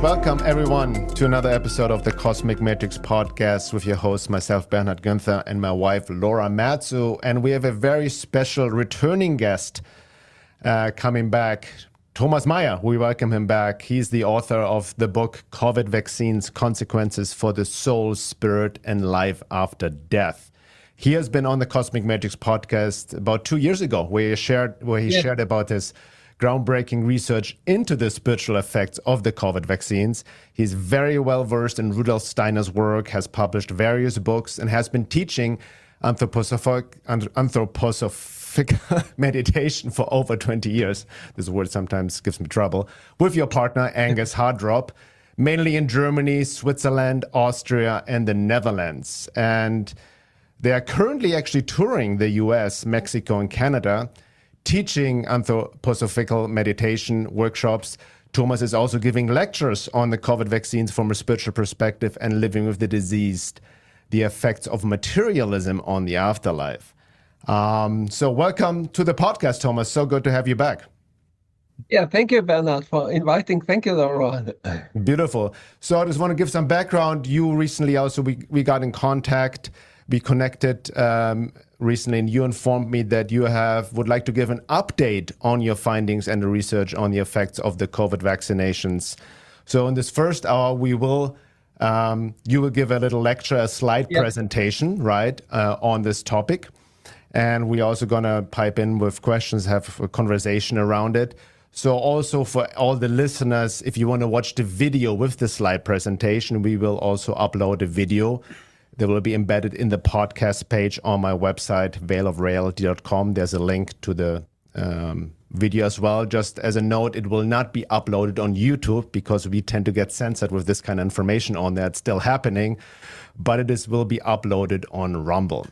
welcome everyone to another episode of the Cosmic Matrix podcast with your host, myself, Bernhard Günther, and my wife, Laura Matsu. And we have a very special returning guest coming back, Thomas Meyer. We welcome him back. He's the author of the book, COVID Vaccines, Consequences for the Soul, Spirit, and Life After Death. He has been on the Cosmic Matrix podcast about 2 years ago, where he shared about his groundbreaking research into the spiritual effects of the COVID vaccines. He's very well versed in Rudolf Steiner's work, has published various books, and has been teaching anthroposophic meditation for over 20 years. This word sometimes gives me trouble. With your partner, Angus Hardrop, mainly in Germany, Switzerland, Austria, and the Netherlands. And they are currently actually touring the US, Mexico, and Canada, teaching anthroposophical meditation workshops. Thomas is also giving lectures on the COVID vaccines from a spiritual perspective and living with the diseased, the effects of materialism on the afterlife. So welcome to the podcast, Thomas. So good to have you back. Yeah, thank you, Bernhard, for inviting. Thank you, Laura. Beautiful. So I just want to give some background. You recently also, we got in contact, we connected recently, and you informed me that you would like to give an update on your findings and the research on the effects of the COVID vaccinations. So in this first hour, you will give a little lecture, a slide presentation, right, on this topic. And we're also going to pipe in with questions, have a conversation around it. So also for all the listeners, if you want to watch the video with the slide presentation, we will also upload a video that will be embedded in the podcast page on my website, veilofreality.com. There's a link to the video as well. Just as a note, it will not be uploaded on YouTube because we tend to get censored with this kind of information on there. It's still happening, but will be uploaded on Rumble.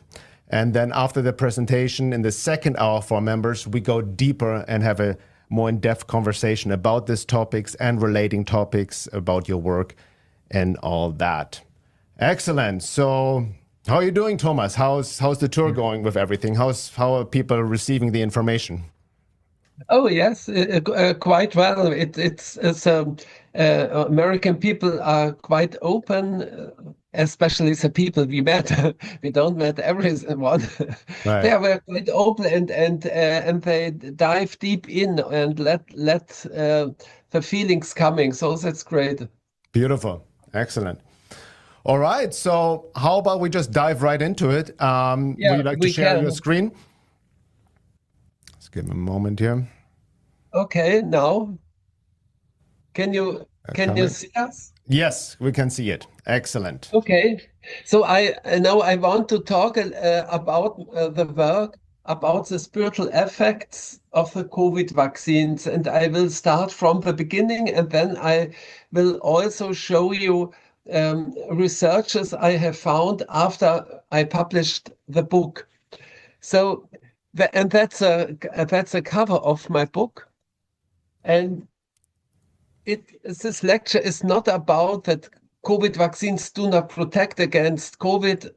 And then after the presentation, in the second hour for members, we go deeper and have a more in-depth conversation about these topics and relating topics about your work and all that. Excellent. So how are you doing, Thomas? How's the tour going with everything? How are people receiving the information? Oh, yes, quite well. American people are quite open, especially the people we met. We don't met everyone. Right. They were quite open and they dive deep in and let the feelings coming. So that's great. Beautiful. Excellent. All right. So how about we just dive right into it? Would you like to share your screen? Let's give me a moment here. Okay. Now, can you see us? Yes, we can see it. Excellent. Okay. So I want to talk about the work about the spiritual effects of the COVID vaccines, and I will start from the beginning, and then I will also show you researches I have found after I published the book. So, that's a cover of my book, and this lecture is not about that COVID vaccines do not protect against COVID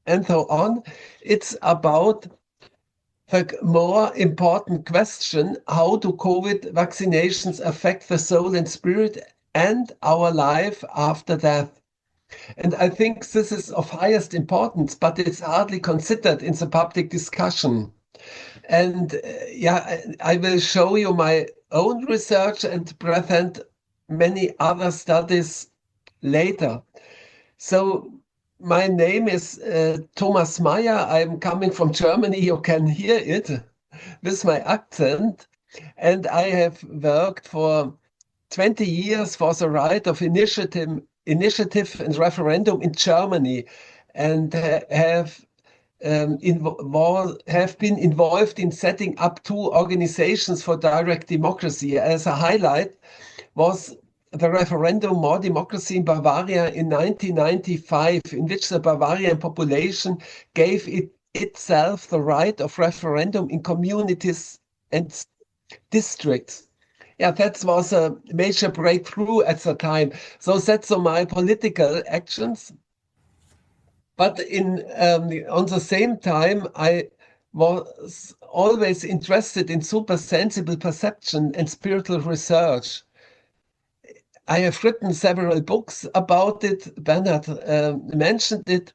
and so on. It's about the more important question: how do COVID vaccinations affect the soul and spirit and our life after death? And I think this is of highest importance, but it's hardly considered in the public discussion. And I will show you my own research and present many other studies later. So my name is Thomas Meyer. I'm coming from Germany. You can hear it with my accent. And I have worked for 20 years for the right of initiative and referendum in Germany, and have been involved in setting up 2 organizations for direct democracy. As a highlight was the referendum More Democracy in Bavaria in 1995, in which the Bavarian population gave itself the right of referendum in communities and districts. Yeah, that was a major breakthrough at the time. So that's my political actions. But on the same time, I was always interested in super sensible perception and spiritual research. I have written several books about it. Bernhard mentioned it.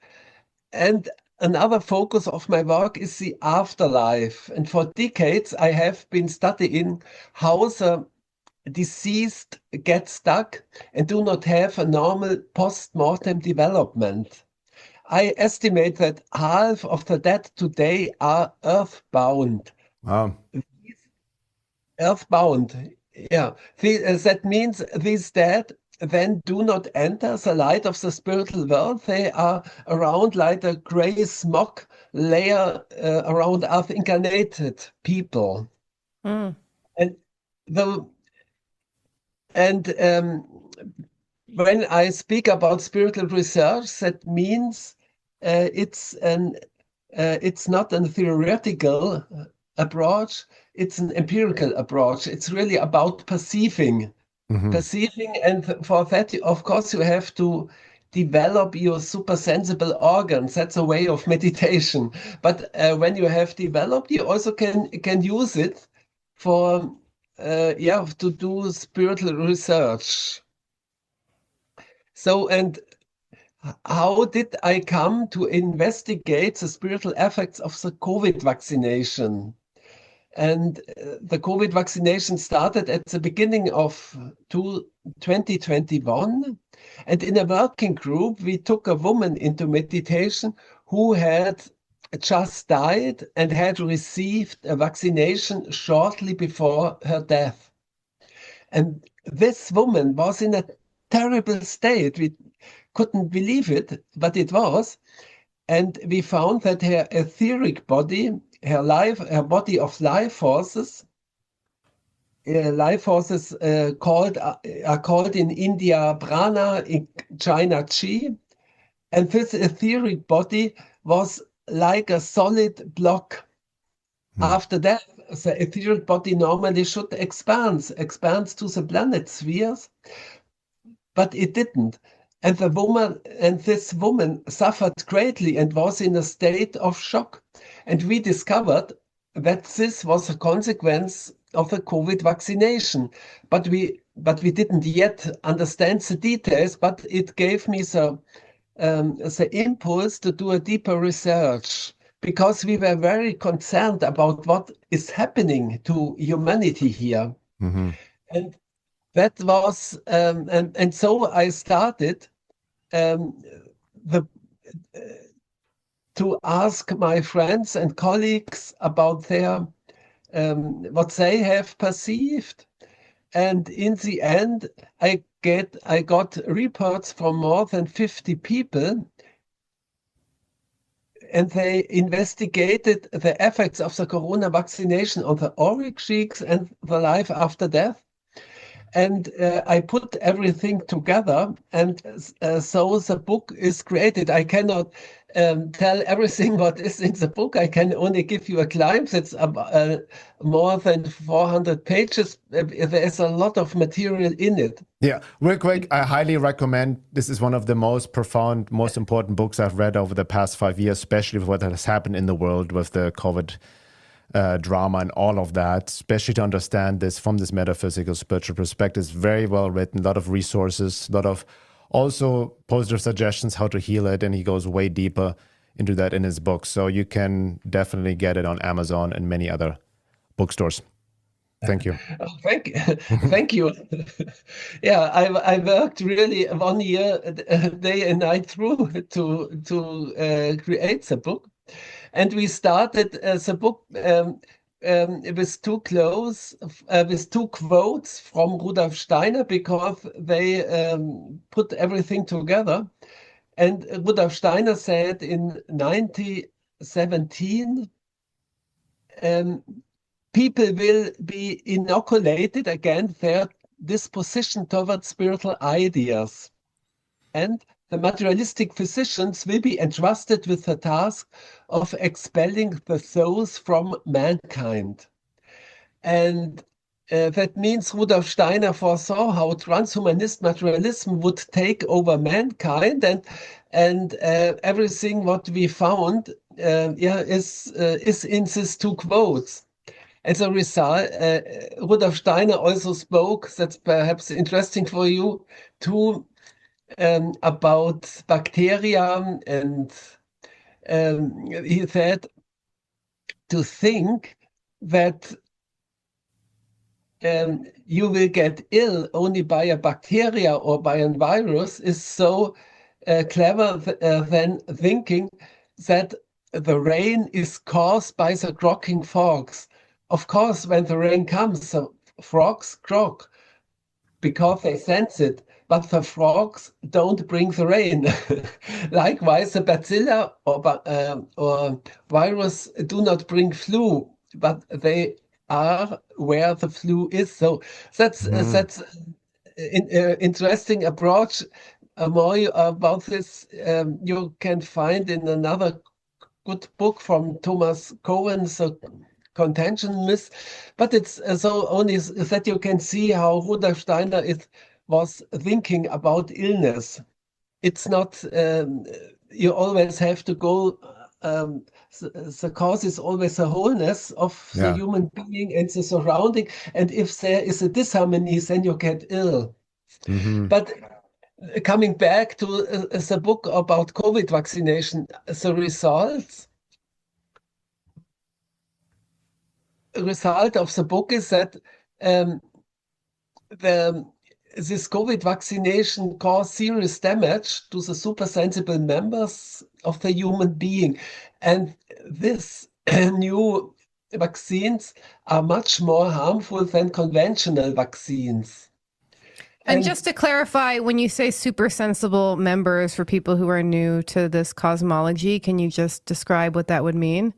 And another focus of my work is the afterlife. And for decades, I have been studying how the deceased get stuck and do not have a normal post-mortem development. I estimate that half of the dead today are earthbound. Wow. Earthbound, yeah. That means these dead then do not enter the light of the spiritual world. They are around like a gray smog layer around Earth incarnated people. Mm. And the and when I speak about spiritual research, that means it's not a theoretical approach, it's an empirical approach. It's really about perceiving. Perceiving, and for that, of course, you have to develop your super sensible organs. That's a way of meditation. But when you have developed, you also can use it for to do spiritual research. So, and how did I come to investigate the spiritual effects of the COVID vaccination? And the COVID vaccination started at the beginning of 2021. And in a working group, we took a woman into meditation who had just died and had received a vaccination shortly before her death. And this woman was in a terrible state. We couldn't believe it, but it was. And we found that her etheric body, her body of life forces are called in India prana, in China chi, and this etheric body was like a solid block. After that, the etheric body normally should expand to the planet spheres, but it didn't. And this woman suffered greatly and was in a state of shock. And we discovered that this was a consequence of the COVID vaccination. But we didn't yet understand the details, but it gave me the impulse to do a deeper research, because we were very concerned about what is happening to humanity here. And that was, and so I started to ask my friends and colleagues about their what they have perceived, and in the end, I got reports from more than 50 people, and they investigated the effects of the corona vaccination on the auric cheeks and the life after death. And I put everything together, and so the book is created. I cannot tell everything what is in the book. I can only give you a glimpse. It's more than 400 pages. There's a lot of material in it. Yeah, real quick, I highly recommend. This is one of the most profound, most important books I've read over the past 5 years, especially with what has happened in the world with the COVID drama and all of that, especially to understand this from this metaphysical, spiritual perspective. It's very well written, a lot of resources, a lot of also positive suggestions how to heal it. And he goes way deeper into that in his book. So you can definitely get it on Amazon and many other bookstores. Thank you. Thank you. Yeah, I worked really 1 year, day and night through to create the book. And we started the book with two quotes from Rudolf Steiner, because they put everything together. And Rudolf Steiner said in 1917, people will be inoculated against their disposition towards spiritual ideas. And the materialistic physicians will be entrusted with the task of expelling the souls from mankind. And that means Rudolf Steiner foresaw how transhumanist materialism would take over mankind, and everything what we found is in these two quotes. As a result, Rudolf Steiner also spoke, that's perhaps interesting for you too, about bacteria, and he said to think that you will get ill only by a bacteria or by a virus is so clever than thinking that the rain is caused by the croaking frogs. Of course, when the rain comes, the frogs croak because they sense it, but the frogs don't bring the rain. Likewise, the bacilla or virus do not bring flu, but they are where the flu is. So that's interesting approach. More about this you can find in another good book from Thomas Cohen, so contention myth. But it's so only that you can see how Rudolf Steiner was thinking about illness. It's not you always have to go. The cause is always the wholeness of the human being and the surrounding. And if there is a disharmony, then you get ill. But coming back to the book about COVID vaccination, the result of the book is that this COVID vaccination caused serious damage to the supersensible members of the human being. And this new vaccines are much more harmful than conventional vaccines. And just to clarify, when you say super sensible members, for people who are new to this cosmology, can you just describe what that would mean?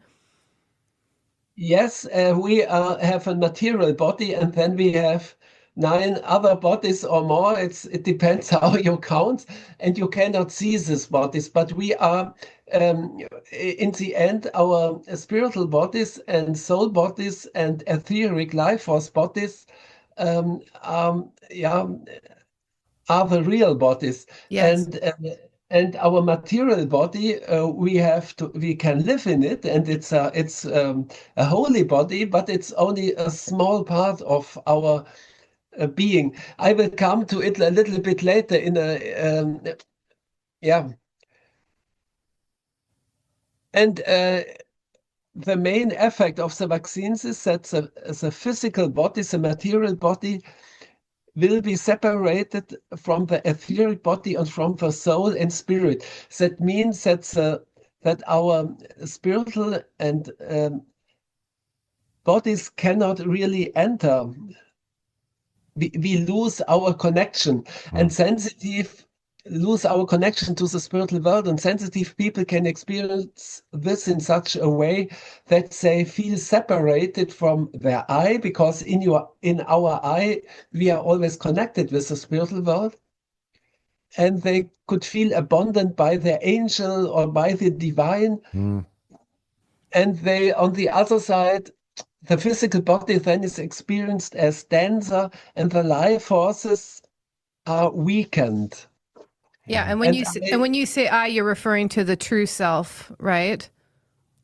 Yes, we have a material body, and then we have 9 other bodies or more. It depends how you count, and you cannot see these bodies. But we are, in the end, our spiritual bodies and soul bodies and etheric life force bodies are the real bodies. Yes. And our material body, we can live in it, and it's a holy body, but it's only a small part of our being. I will come to it a little bit later in a And the main effect of the vaccines is that the physical body, the material body, will be separated from the etheric body and from the soul and spirit. That means that our spiritual and bodies cannot really enter. We lose our connection, and sensitive lose our connection to the spiritual world, and sensitive people can experience this in such a way that they feel separated from their I, because in our I we are always connected with the spiritual world, and they could feel abandoned by their angel or by the divine. And they, on the other side, the physical body then is experienced as denser, and the life forces are weakened. Yeah, and when you say I, you're referring to the true self, right?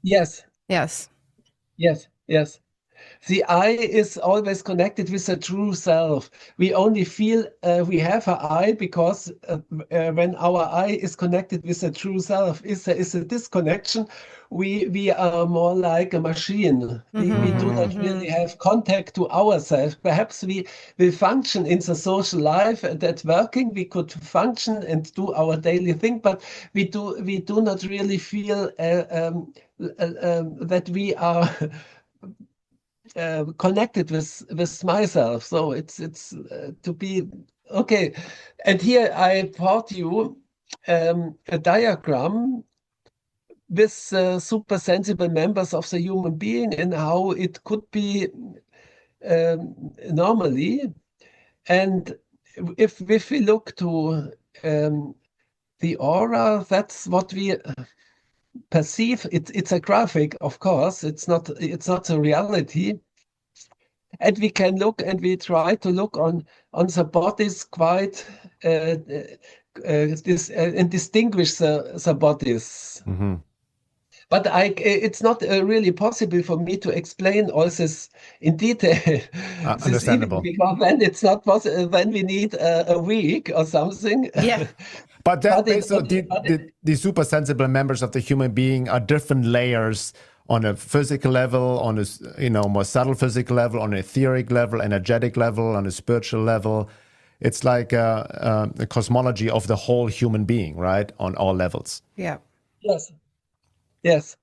Yes. Yes. Yes. Yes. The I is always connected with the true self. We only feel we have an I because when our I is connected with the true self, is a disconnection. We are more like a machine. We do not really have contact to ourselves. Perhaps we will function in the social life and at working. We could function and do our daily thing, but we do not really feel that we are connected with myself. So it's to be okay. And here I brought you a diagram with super sensible members of the human being and how it could be normally. And if we look to the aura, that's what we perceive. It's a graphic, of course. It's not a reality. And we can look, and we try to look on the bodies quite and distinguish the bodies. But it's not really possible for me to explain all this in detail. Understandable. Because then it's not possible. Then we need a week or something. Yeah. But the super sensible members of the human being are different layers on a physical level, on a more subtle physical level, on an etheric level, energetic level, on a spiritual level. It's like a cosmology of the whole human being, right? On all levels. Yeah. Yes. Yes.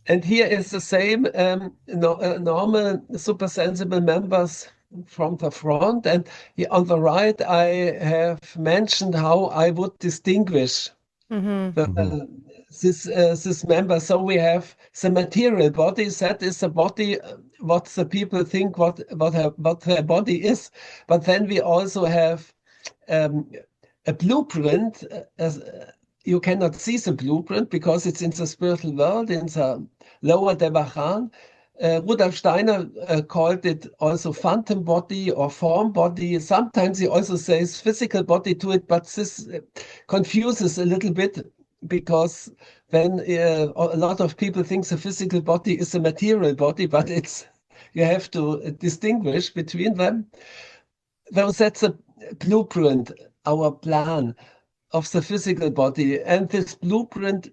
And here is the same normal super sensible members from the front. And here on the right, I have mentioned how I would distinguish this member. So we have the material body. That is the body, what the people think what their body is. But then we also have a blueprint. You cannot see the blueprint because it's in the spiritual world, in the lower Devachan. Rudolf Steiner called it also phantom body or form body. Sometimes he also says physical body to it, but this confuses a little bit because then a lot of people think the physical body is a material body, but you have to distinguish between them. Though that's a blueprint, our plan of the physical body, and this blueprint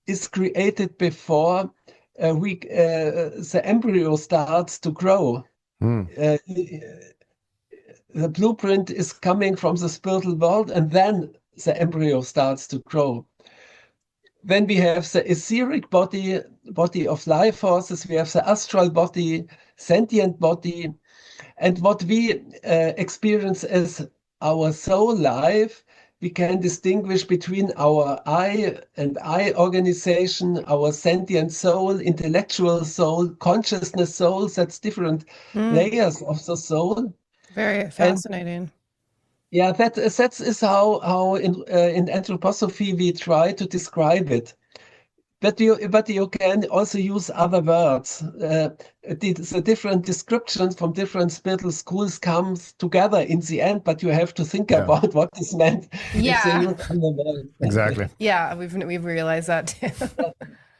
is created before the embryo starts to grow. The blueprint is coming from the spiritual world, and then the embryo starts to grow. Then we have the etheric body of life forces. We have the astral body, sentient body, and what we experience as our soul life. We can distinguish between our I and I organization, our sentient soul, intellectual soul, consciousness soul. That's different layers of the soul. Very fascinating. And, that is how in anthroposophy we try to describe it. But you can also use other words. The different descriptions from different spiritual schools comes together in the end, but you have to think about what this meant. Yeah, exactly. Yeah, we've realized that too.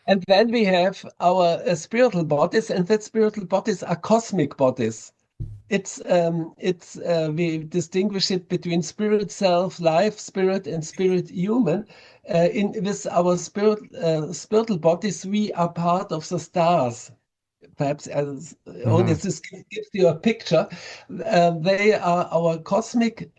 And then we have our spiritual bodies, and that spiritual bodies are cosmic bodies. We distinguish it between spirit self, life spirit, and spirit human. With our spiritual bodies, we are part of the stars. Perhaps only this gives you a picture. They are our cosmic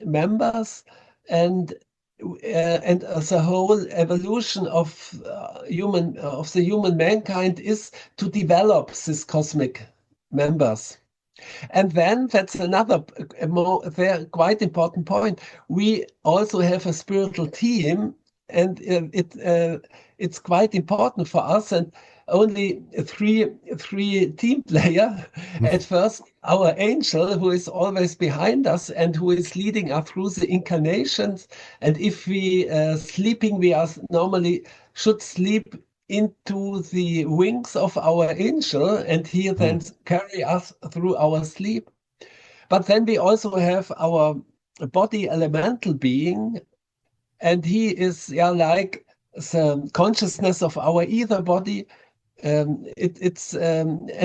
members, and the whole evolution of the human mankind is to develop these cosmic members. And then that's another very quite important point. We also have a spiritual team, and it's quite important for us. And only three team player. At first, our angel, who is always behind us and who is leading us through the incarnations. And if we sleeping, we are normally should sleep into the wings of our angel, and he then carry us through our sleep. But then we also have our body elemental being, and he is like the consciousness of our ether body. And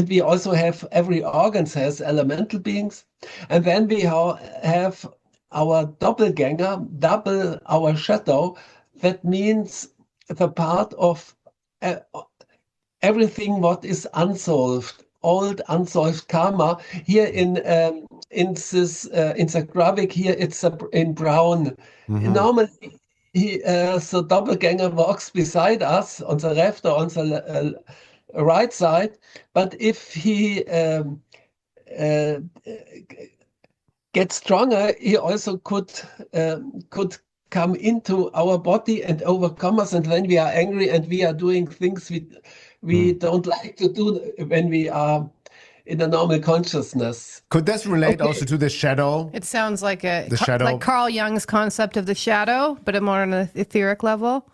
we also have every organ has elemental beings, and then we have our doppelganger, double our shadow. That means the part of everything what is unsolved, old unsolved karma. Here in the graphic here, it's in brown. Normally, the doppelganger walks beside us on the left or on the right side, but if he gets stronger, he also could come into our body and overcome us, and when we are angry and we are doing things we don't like to do when we are in a normal consciousness. Could this relate also to the shadow? It sounds like the shadow, like Carl Jung's concept of the shadow, but more on an etheric level.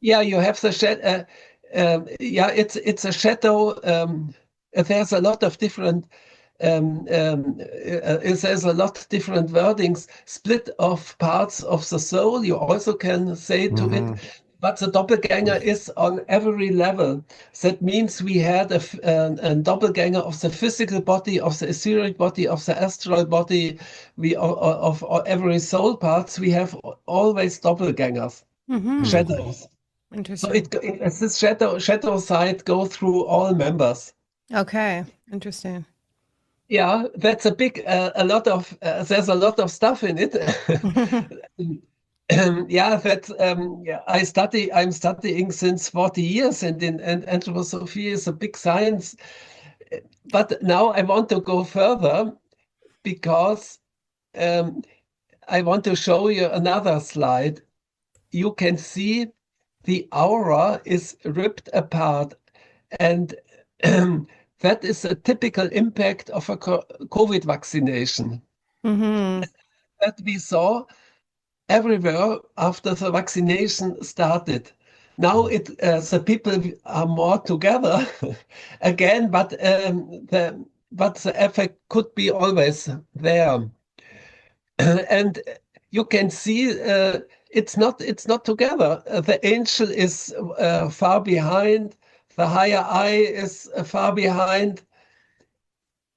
Yeah, you have the shadow. It's a shadow. There's a lot of different there's a lot of different wordings, split of parts of the soul, you also can say to it. But the doppelganger is on every level. That means we had a doppelganger of the physical body, of the etheric body, of the astral body, of every soul parts. We have always doppelgangers, shadows. Interesting. So this shadow side go through all members. Okay, interesting. Yeah, that's a big, there's a lot of stuff in it. Yeah, I'm studying since 40 years, and anthroposophy is a big science. But now I want to go further because I want to show you another slide. You can see the aura is ripped apart, and that is a typical impact of a COVID vaccination that we saw everywhere after the vaccination started. Now the people are more together again, but the effect could be always there. And you can see it's not together. The angel is far behind. The higher I is far behind.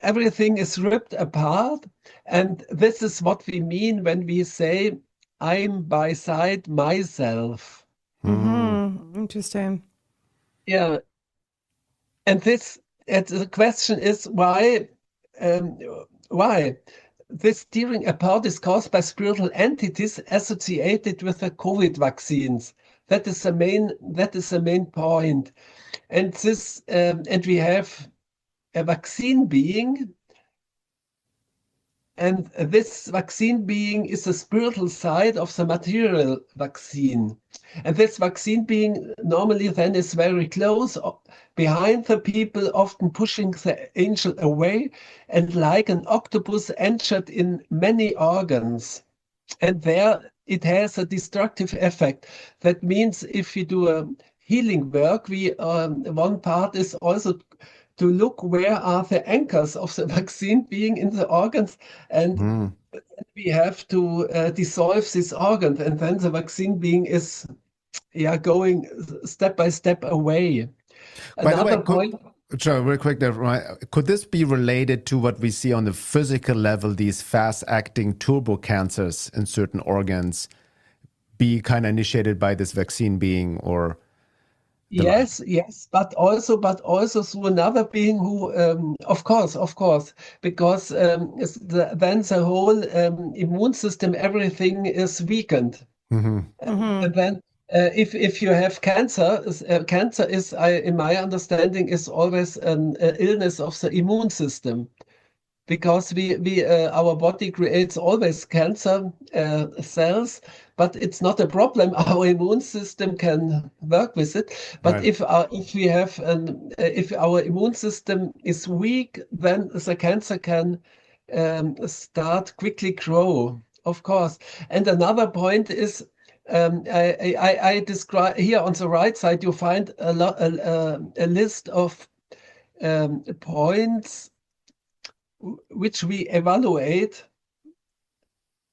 Everything is ripped apart, and this is what we mean when we say I'm beside myself. Interesting. Yeah, and the question is why? This tearing apart is caused by spiritual entities associated with the COVID vaccines. That is the main point. And we have a vaccine being, and this vaccine being is the spiritual side of the material vaccine. And this vaccine being normally then is very close behind the people, often pushing the angel away, and like an octopus entered in many organs. And there it has a destructive effect. That means if you do a healing work, one part is also to look where are the anchors of the vaccine being in the organs, and we have to dissolve this organ, and then the vaccine being is going step by step away. By the way, Joe, real quick there, right? Could this be related to what we see on the physical level, these fast-acting turbo cancers in certain organs be kind of initiated by this vaccine being, or? Yes, but also through another being who, of course, because then the whole immune system, everything is weakened. And then if you have cancer, cancer is, in my understanding, is always an illness of the immune system. Because our body creates always cancer cells, but it's not a problem. Our immune system can work with it. But Right. if our immune system is weak, then the cancer can start quickly grow. Of course. And another point is, I describe here on the right side. You find a list of points which we evaluate,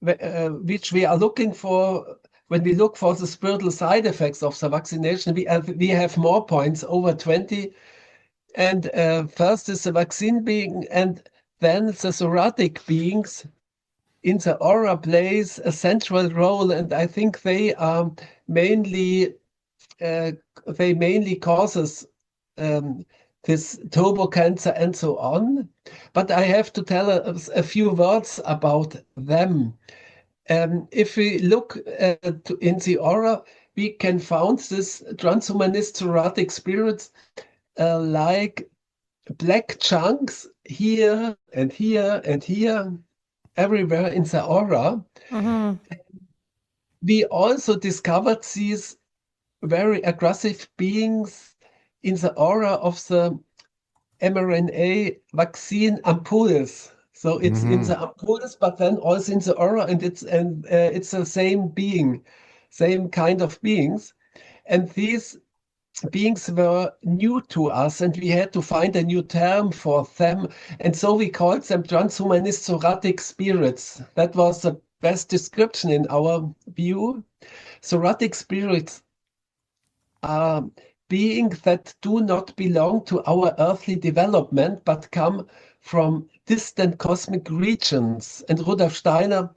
which we are looking for when we look for the spiritual side effects of the vaccination. We have more points, over 20. And first is the vaccine being, and then the somatic beings in the aura plays a central role. And I think they are mainly causes this turbo cancer and so on. But I have to tell a few words about them. If we look in the aura, we can find this transhumanist thoracic spirits like black chunks here and here and here, everywhere in the aura. We also discovered these very aggressive beings in the aura of the mRNA vaccine ampoules. So it's in the ampoules, but then also in the aura, and it's the same being, same kind of beings. And these beings were new to us, and we had to find a new term for them. And so we called them transhumanist soratic spirits. That was the best description in our view. Soratic spirits are beings that do not belong to our earthly development, but come from distant cosmic regions. And Rudolf Steiner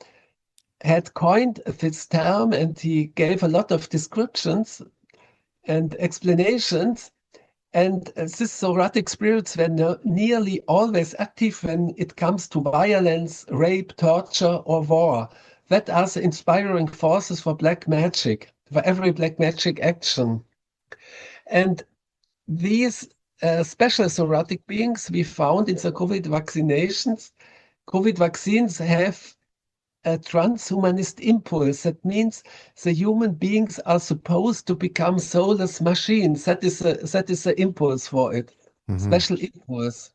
had coined this term, and he gave a lot of descriptions and explanations. And these soratic spirits were nearly always active when it comes to violence, rape, torture, or war. That are the inspiring forces for black magic, for every black magic action. And these special soratic beings we found in the COVID vaccinations. COVID vaccines have a transhumanist impulse. That means the human beings are supposed to become soulless machines. That is the impulse for it, special impulse.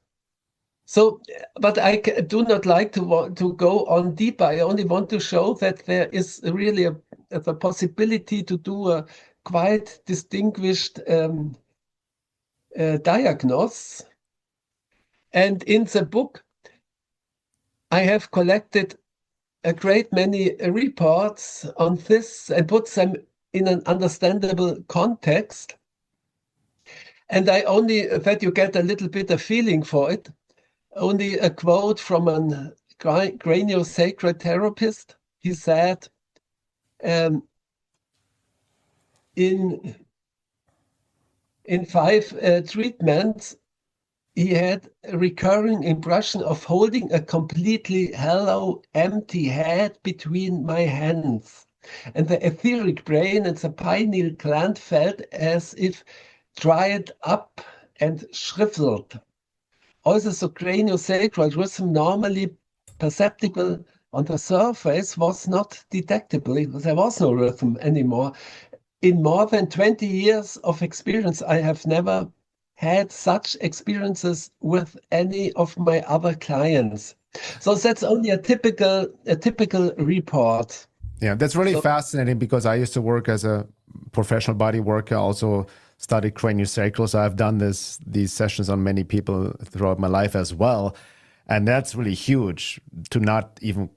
So, but I do not like to go on deeper. I only want to show that there is really the possibility to do a quite distinguished diagnosis. And in the book, I have collected a great many reports on this and put them in an understandable context. And I only, that you get a little bit of feeling for it, only a quote from a craniosacral therapist. He said, in 5 treatments, he had a recurring impression of holding a completely hollow, empty head between my hands. And the etheric brain and the pineal gland felt as if dried up and shriveled. Also, the craniosacral rhythm, normally perceptible on the surface, was not detectable. There was no rhythm anymore. In more than 20 years of experience, I have never had such experiences with any of my other clients. So that's only a typical report. Yeah, that's really fascinating, because I used to work as a professional body worker, also studied craniosacral. So I've done these sessions on many people throughout my life as well. And that's really huge, to not even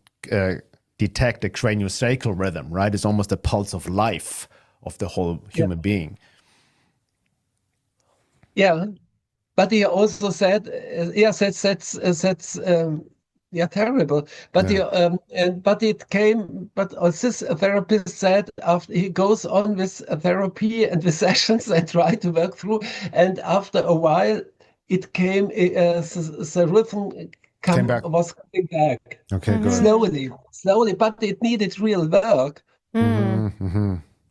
detect a craniosacral rhythm, right? It's almost a pulse of life of the whole human being. Yeah, but he also said, yes, that's terrible. But this therapist said, after he goes on with therapy and with sessions and try to work through, and after a while, it came the rhythm was coming back. Okay, good. Slowly, but it needed real work.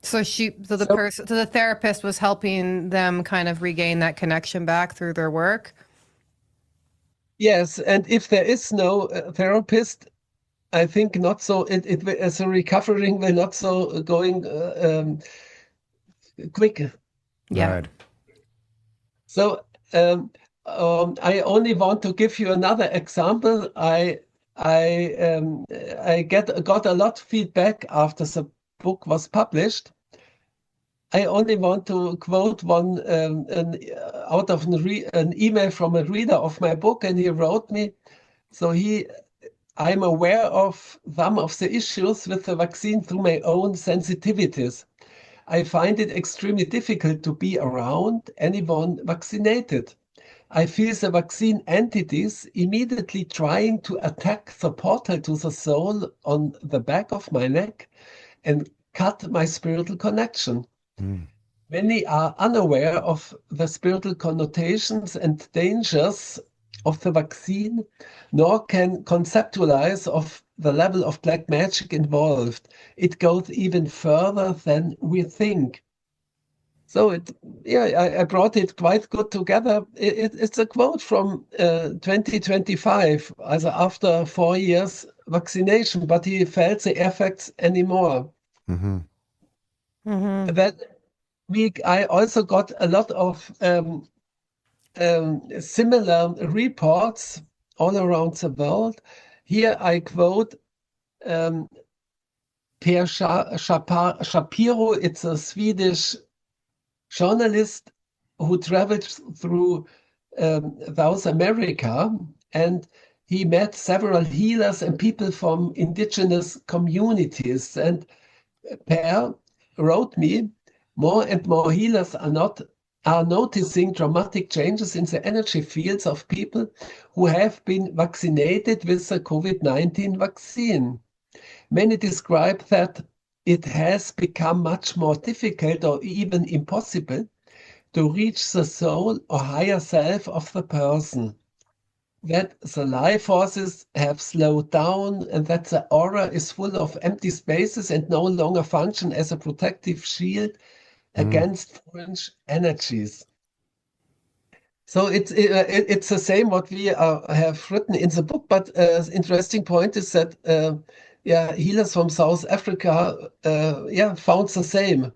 So the therapist was helping them kind of regain that connection back through their work. Yes, and if there is no therapist, I think not so. It as a recovering will not so going quick. Yeah. Right. So I only want to give you another example. I got a lot of feedback after the book was published. I only want to quote one out of an email from a reader of my book, and he wrote me. So I'm aware of some of the issues with the vaccine through my own sensitivities. I find it extremely difficult to be around anyone vaccinated. I feel the vaccine entities immediately trying to attack the portal to the soul on the back of my neck and cut my spiritual connection. Many are unaware of the spiritual connotations and dangers of the vaccine, nor can conceptualize of the level of black magic involved. It goes even further than we think. So I brought it quite good together. It's a quote from 2025, also after 4 years vaccination, but he felt the effects anymore. That week, I also got a lot of similar reports all around the world. Here I quote Per Shapiro. It's a Swedish journalist who traveled through South America, and he met several healers and people from indigenous communities. And Per wrote me, more and more healers are noticing dramatic changes in the energy fields of people who have been vaccinated with the COVID-19 vaccine. Many describe that it has become much more difficult or even impossible to reach the soul or higher self of the person, that the life forces have slowed down and that the aura is full of empty spaces and no longer function as a protective shield against foreign energies. So it's the same what we have written in the book, but interesting point is that healers from South Africa found the same.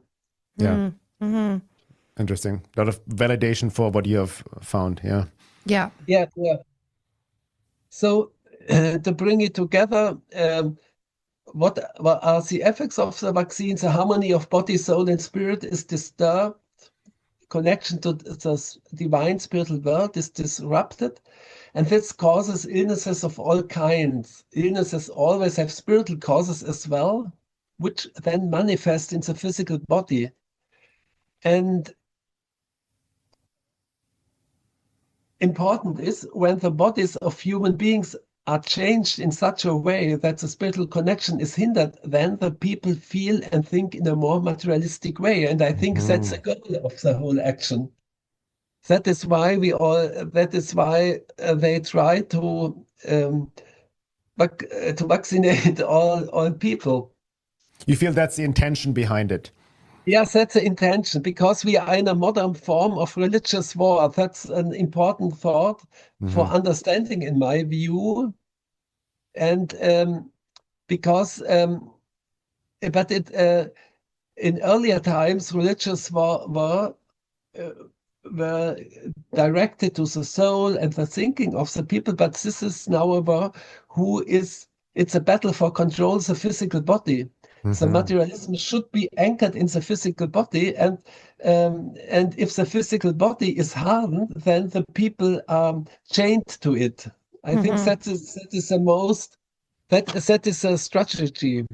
Yeah. Mm-hmm. Interesting. A lot of validation for what you have found. Yeah. Yeah. So to bring it together, what are the effects of the vaccines? The harmony of body, soul, and spirit is disturbed. Connection to the divine spiritual world is disrupted, and this causes illnesses of all kinds. Illnesses always have spiritual causes as well, which then manifest in the physical body. And important is when the bodies of human beings are changed in such a way that the spiritual connection is hindered, then the people feel and think in a more materialistic way. And I think that's the goal of the whole action. That is why they try to vaccinate all people. You feel that's the intention behind it? Yes, that's the intention, because we are in a modern form of religious war. That's an important thought for understanding, in my view. And in earlier times, religious were directed to the soul and the thinking of the people, but this is now a war it's a battle for control the physical body. The materialism should be anchored in the physical body, and if the physical body is hardened, then the people are chained to it. I think that is a strategy.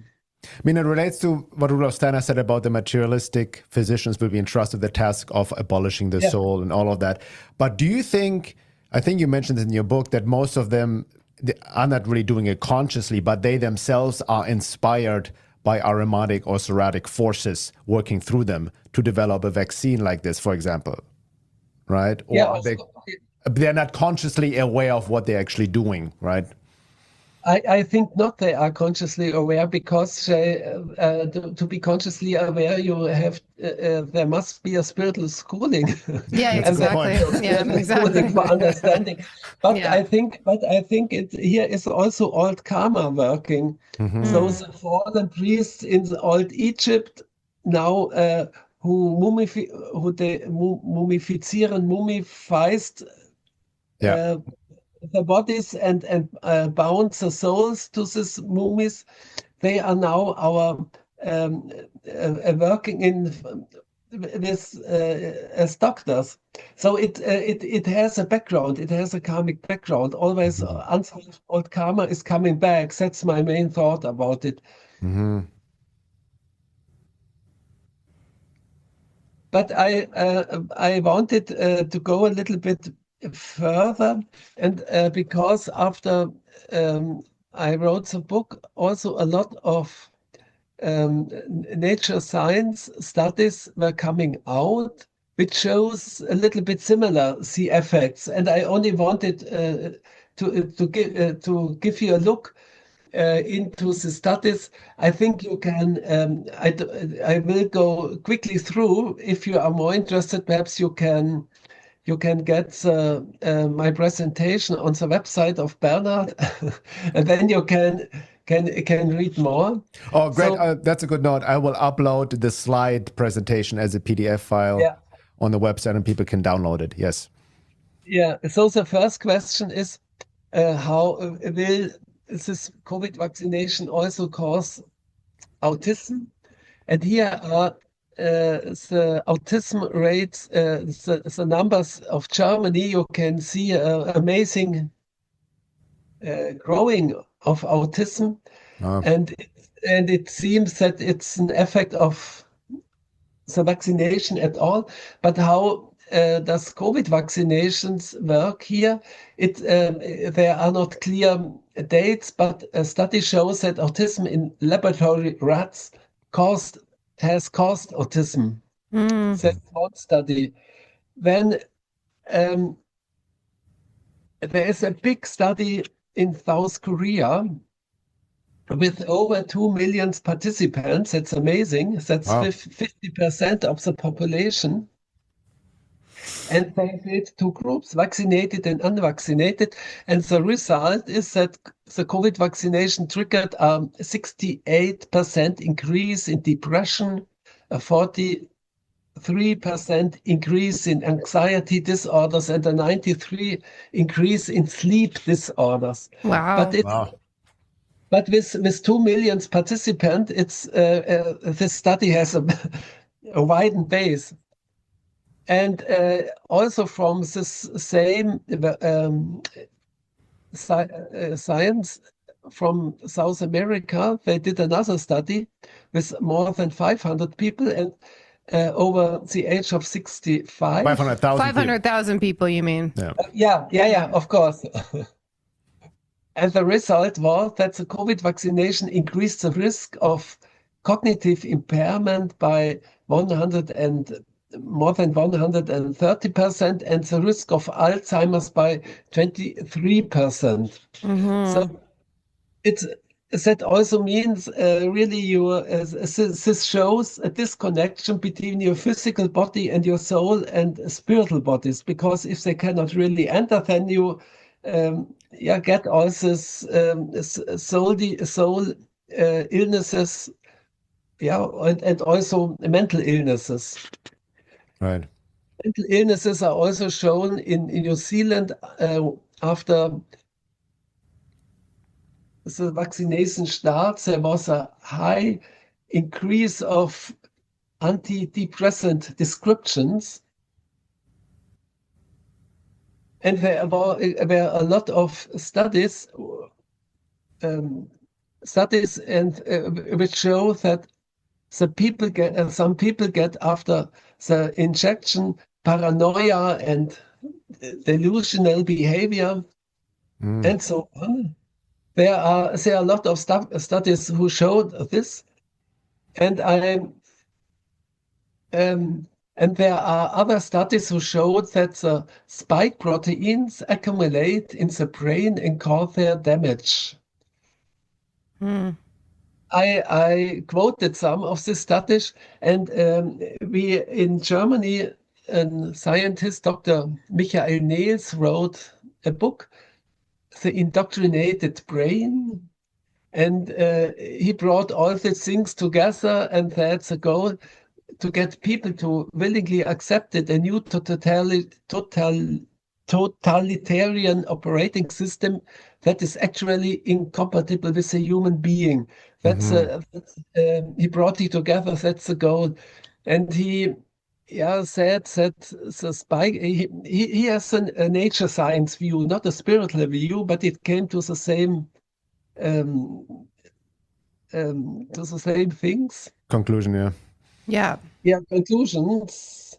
I mean, it relates to what Rudolf Steiner said about the materialistic physicians will be entrusted with the task of abolishing the soul and all of that. But do you think, I think you mentioned in your book that most of them are not really doing it consciously, but they themselves are inspired by aromatic or soratic forces working through them to develop a vaccine like this, for example, right? Or they're not consciously aware of what they're actually doing, right? I think not. They are consciously aware, because to be consciously aware, you have there must be a spiritual schooling. Yeah, exactly. Schooling for understanding. But I think here is also old karma working. So the fallen priests in the old Egypt now who mummified the bodies and bound the souls to these mummies. They are now working as doctors. So it has a background. It has a karmic background. Always unsolved old karma is coming back. That's my main thought about it. But I wanted to go a little bit further, and because after I wrote the book, also a lot of nature science studies were coming out, which shows a little bit similar the effects. And I only wanted to give you a look into the studies. I think you can. I will go quickly through. If you are more interested, perhaps you can get my presentation on the website of Bernhard, and then you can read more. Oh, great! That's a good note. I will upload the slide presentation as a PDF file on the website, and people can download it. Yes. Yeah. So the first question is, how will this COVID vaccination also cause autism? And here are the autism rates, the numbers of Germany, you can see amazing growing of autism, and it seems that it's an effect of the vaccination at all. But how does COVID vaccinations work here? There are not clear dates, but a study shows that autism in laboratory rats has caused autism. That's one study. Then there is a big study in South Korea with over 2 million participants. That's amazing. That's 50% of the population. And they did two groups, vaccinated and unvaccinated. And the result is that the COVID vaccination triggered a 68% increase in depression, a 43% increase in anxiety disorders, and a 93% increase in sleep disorders. Wow. But with 2 million participants, this study has a widened base. And also from this same science from South America, they did another study with more than 500 people and over the age of 65. 500,000 people, you mean? Yeah, of course. And the result was that the COVID vaccination increased the risk of cognitive impairment by more than 130%, and the risk of Alzheimer's by 23%. So that also means really this shows a disconnection between your physical body and your soul and spiritual bodies, because if they cannot really enter, then you get all this soul illnesses, and also mental illnesses. Right. Mental illnesses are also shown in New Zealand after the vaccination starts. There was a high increase of antidepressant prescriptions. And there were a lot of studies and which show that some people get after the injection paranoia and delusional behavior and so on. There are a lot of studies who showed this, and there are other studies who showed that the spike proteins accumulate in the brain and cause their damage. I quoted some of these studies, and we in Germany, a scientist, Dr. Michael Nehls, wrote a book, The Indoctrinated Brain, and he brought all these things together, and that's a goal, to get people to willingly accept it, a new totalitarian operating system that is actually incompatible with a human being. He brought it together. That's the goal, and he said that the spike. He has a nature science view, not a spiritual view, but it came to the same things. Conclusion, conclusions.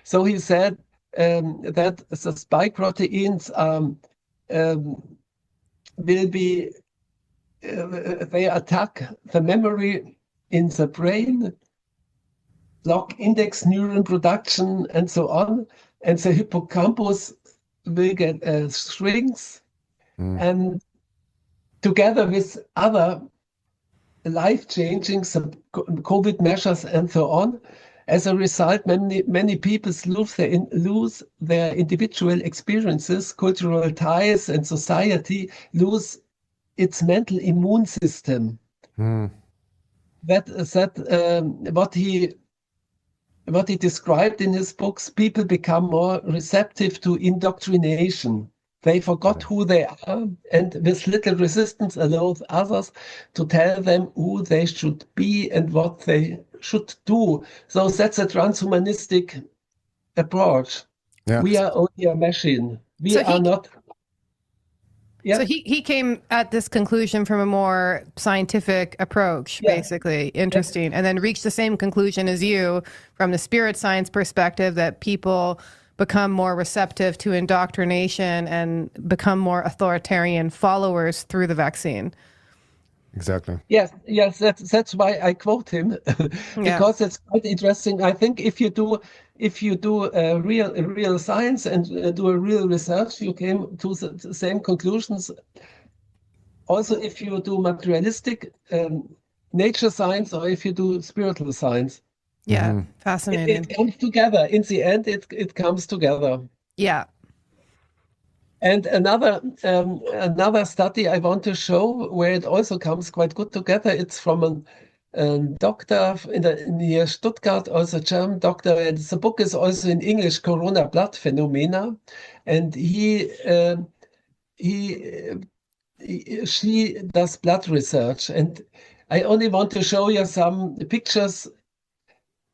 So he said that the spike proteins will be, they attack the memory in the brain, block index neuron production, and so on. And the hippocampus will get shrinks, and together with other life-changing COVID measures and so on. As a result, many people lose their individual experiences, cultural ties, and society lose its mental immune system. What he described in his books, people become more receptive to indoctrination. They forgot who they are, and with little resistance allowed others to tell them who they should be and what they should do. So that's a transhumanistic approach. Yeah. We are only a machine. We are not. Yeah. So he came at this conclusion from a more scientific approach, basically. Interesting. And then reached the same conclusion as you from the spirit science perspective, that people become more receptive to indoctrination and become more authoritarian followers through the vaccine. Exactly. Yes, that's why I quote him, because it's quite interesting. I think if you do real science and do a real research, you came to the same conclusions. Also, if you do materialistic nature science, or if you do spiritual science. Yeah, fascinating. It comes together. In the end, it comes together. Yeah. And another study I want to show where it also comes quite good together. It's from a doctor near Stuttgart, also German doctor. And the book is also in English, Corona Blood Phenomena. And she does blood research. And I only want to show you some pictures.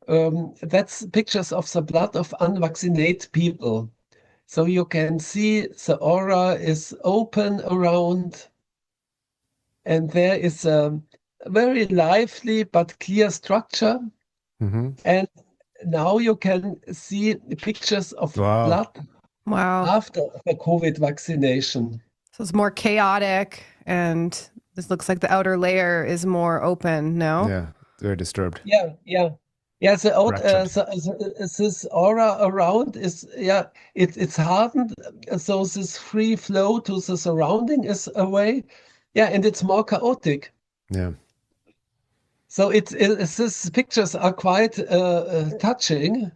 That's pictures of the blood of unvaccinated people. So you can see the aura is open around, and there is a very lively but clear structure. And now you can see pictures of blood after the COVID vaccination. So it's more chaotic, and this looks like the outer layer is more open, no? Yeah, very disturbed. Yeah. This aura around is, it's hardened, so this free flow to the surrounding is away, and it's more chaotic. Yeah. So these pictures are quite touching,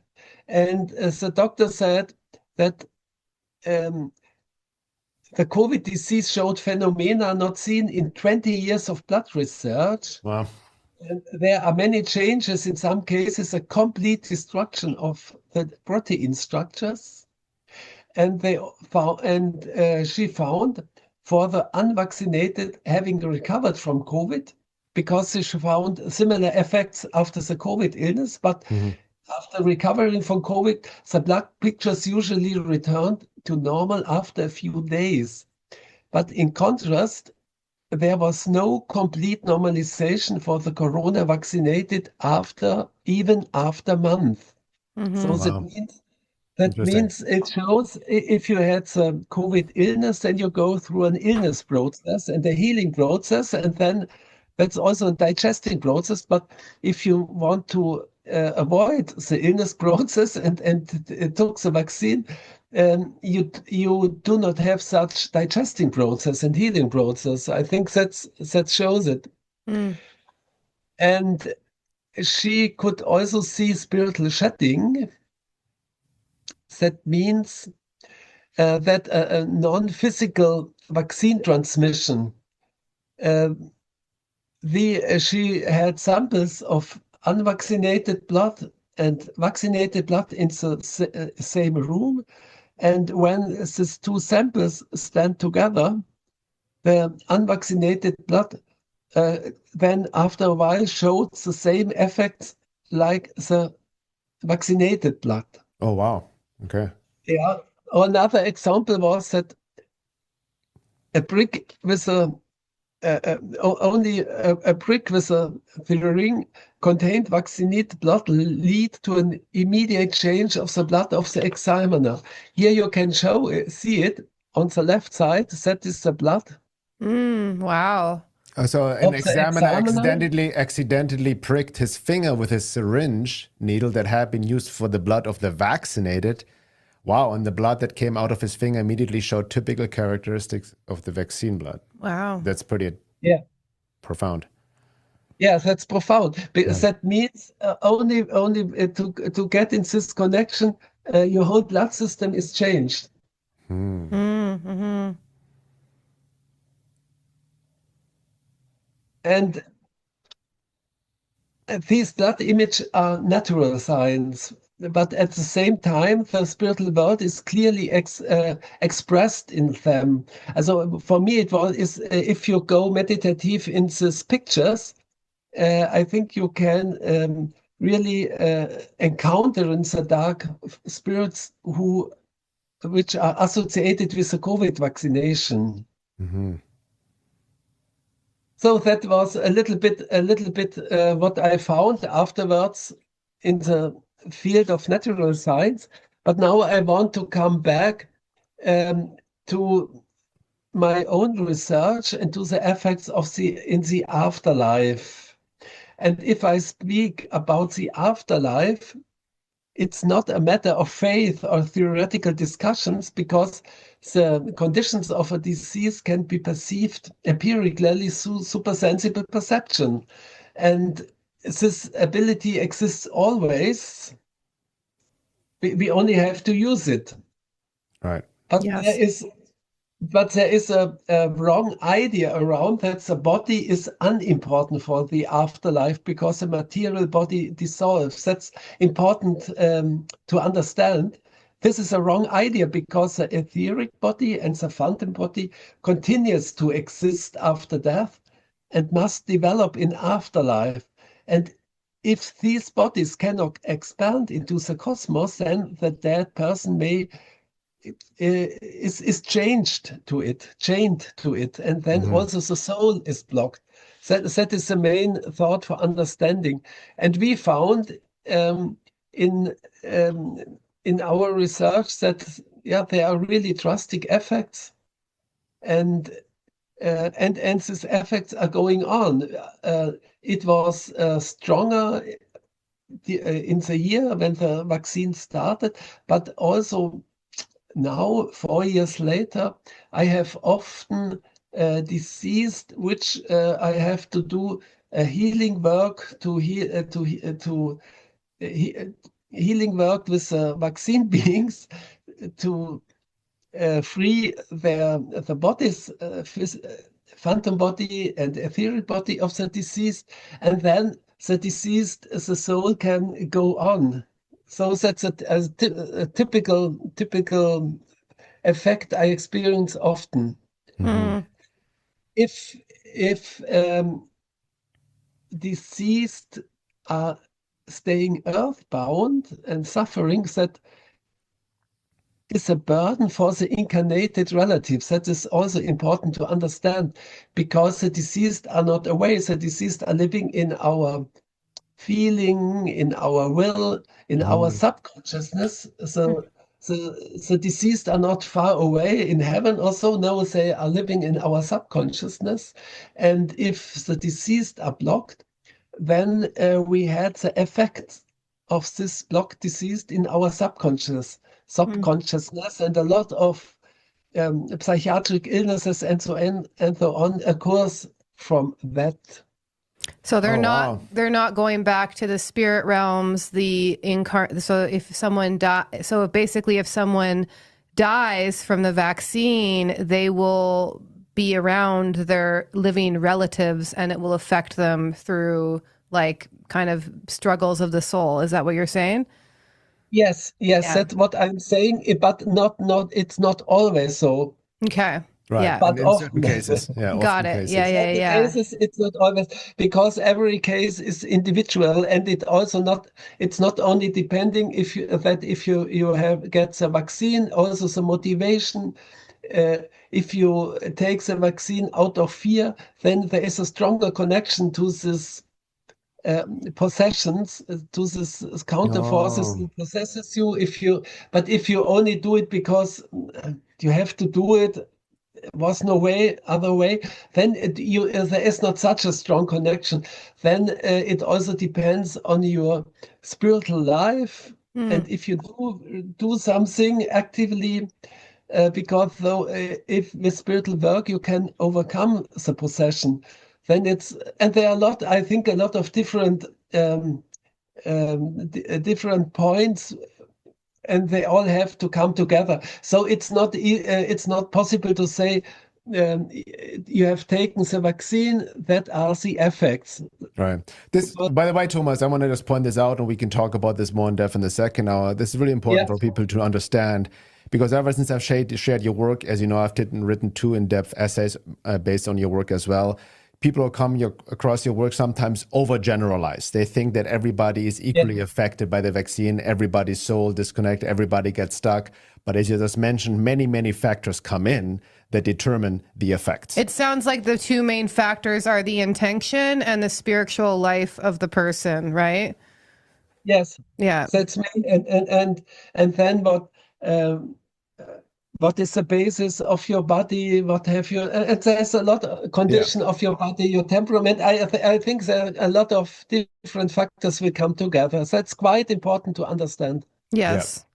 and the doctor said that the COVID disease showed phenomena not seen in 20 years of blood research. Wow. And there are many changes, in some cases, a complete destruction of the protein structures. And she found for the unvaccinated having recovered from COVID, because she found similar effects after the COVID illness, but after recovering from COVID, the blood pictures usually returned to normal after a few days. But in contrast, there was no complete normalization for the corona vaccinated even after months. So that means it shows if you had the COVID illness, then you go through an illness process and a healing process, and then that's also a digesting process. But if you want to avoid the illness process and took the vaccine, you do not have such digesting process and healing process. I think that shows it. And she could also see spiritual shedding. That means that a non-physical vaccine transmission. She had samples of unvaccinated blood and vaccinated blood in the same room. And when these two samples stand together, the unvaccinated blood then after a while showed the same effects like the vaccinated blood. Oh, wow. Okay. Yeah. Another example was that a brick with only a brick with a ring contained vaccinated blood lead to an immediate change of the blood of the examiner. Here you can see it on the left side. That is the blood. Wow. So an examiner accidentally pricked his finger with his syringe needle that had been used for the blood of the vaccinated. Wow, and the blood that came out of his finger immediately showed typical characteristics of the vaccine blood. Wow. That's pretty profound. Yeah, that's profound. Because that means only to get in this connection, your whole blood system is changed. And these blood images are natural science, but at the same time, the spiritual world is clearly expressed in them. So for me, if you go meditative in these pictures, I think you can really encountering the dark spirits which are associated with the COVID vaccination. Mm-hmm. So that was a little bit what I found afterwards in the field of natural science. But now I want to come back to my own research and to the effects in the afterlife. And if I speak about the afterlife, it's not a matter of faith or theoretical discussions, because the conditions of a disease can be perceived empirically through supersensible perception. And this ability exists always. We only have to use it. Right. But Yes. there is a wrong idea around that the body is unimportant for the afterlife because the material body dissolves. That's important to understand. This is a wrong idea because the etheric body and the phantom body continues to exist after death and must develop in afterlife. And if these bodies cannot expand into the cosmos, then the dead person is chained to it, and then also the soul is blocked. That is the main thought for understanding. And we found in our research that there are really drastic effects, and these effects are going on. It was stronger in the year when the vaccine started, but also now, 4 years later, I have often deceased, which I have to do healing work healing work with vaccine beings to free the bodies, phantom body and ethereal body of the deceased, and then the soul can go on. So that's a typical effect I experience often. Mm. If deceased are staying earthbound and suffering, that is a burden for the incarnated relatives. That is also important to understand, because the deceased are not away. The deceased are living in our feeling, in our will, in our subconsciousness. So the deceased are not far away in heaven also. No, they are living in our subconsciousness. And if the deceased are blocked, then we had the effect of this blocked deceased in our subconsciousness, and a lot of psychiatric illnesses and so on occurs from that. So they're not going back to the spirit realms, so if someone if someone dies from the vaccine, they will be around their living relatives and it will affect them through like kind of struggles of the soul. Is that what you're saying? Yes, that's what I'm saying, but it's not always so. Okay. Right. Yeah. But in certain cases. Yeah. Got it. Cases. Yeah. Cases, it's not always, because every case is individual, and it's not only depending if you get the vaccine, also the motivation. If you take the vaccine out of fear, then there is a stronger connection to this possessions, to this counter forces who possesses you. But if you only do it because you have to do it, was no other way, then there is not such a strong connection. Then it also depends on your spiritual life, and if you do something actively, because if with spiritual work you can overcome the possession, then there are I think a lot of different points, and they all have to come together. So it's not possible to say you have taken the vaccine, that are the effects. Right. By the way, Thomas, I want to just point this out, and we can talk about this more in depth in the second hour. This is really important for people to understand, because ever since I've shared your work, as you know, I've written 2 in-depth essays based on your work as well. people who come across your work sometimes overgeneralize. They think that everybody is equally affected by the vaccine, everybody's soul disconnected, everybody gets stuck. But as you just mentioned, many, many factors come in that determine the effects. It sounds like the two main factors are the intention and the spiritual life of the person, right? Yes. Yeah. That's me. And then what is the basis of your body? What have you? And there's a lot of condition of your body, your temperament. I think there are a lot of different factors will come together. So that's quite important to understand. Yes.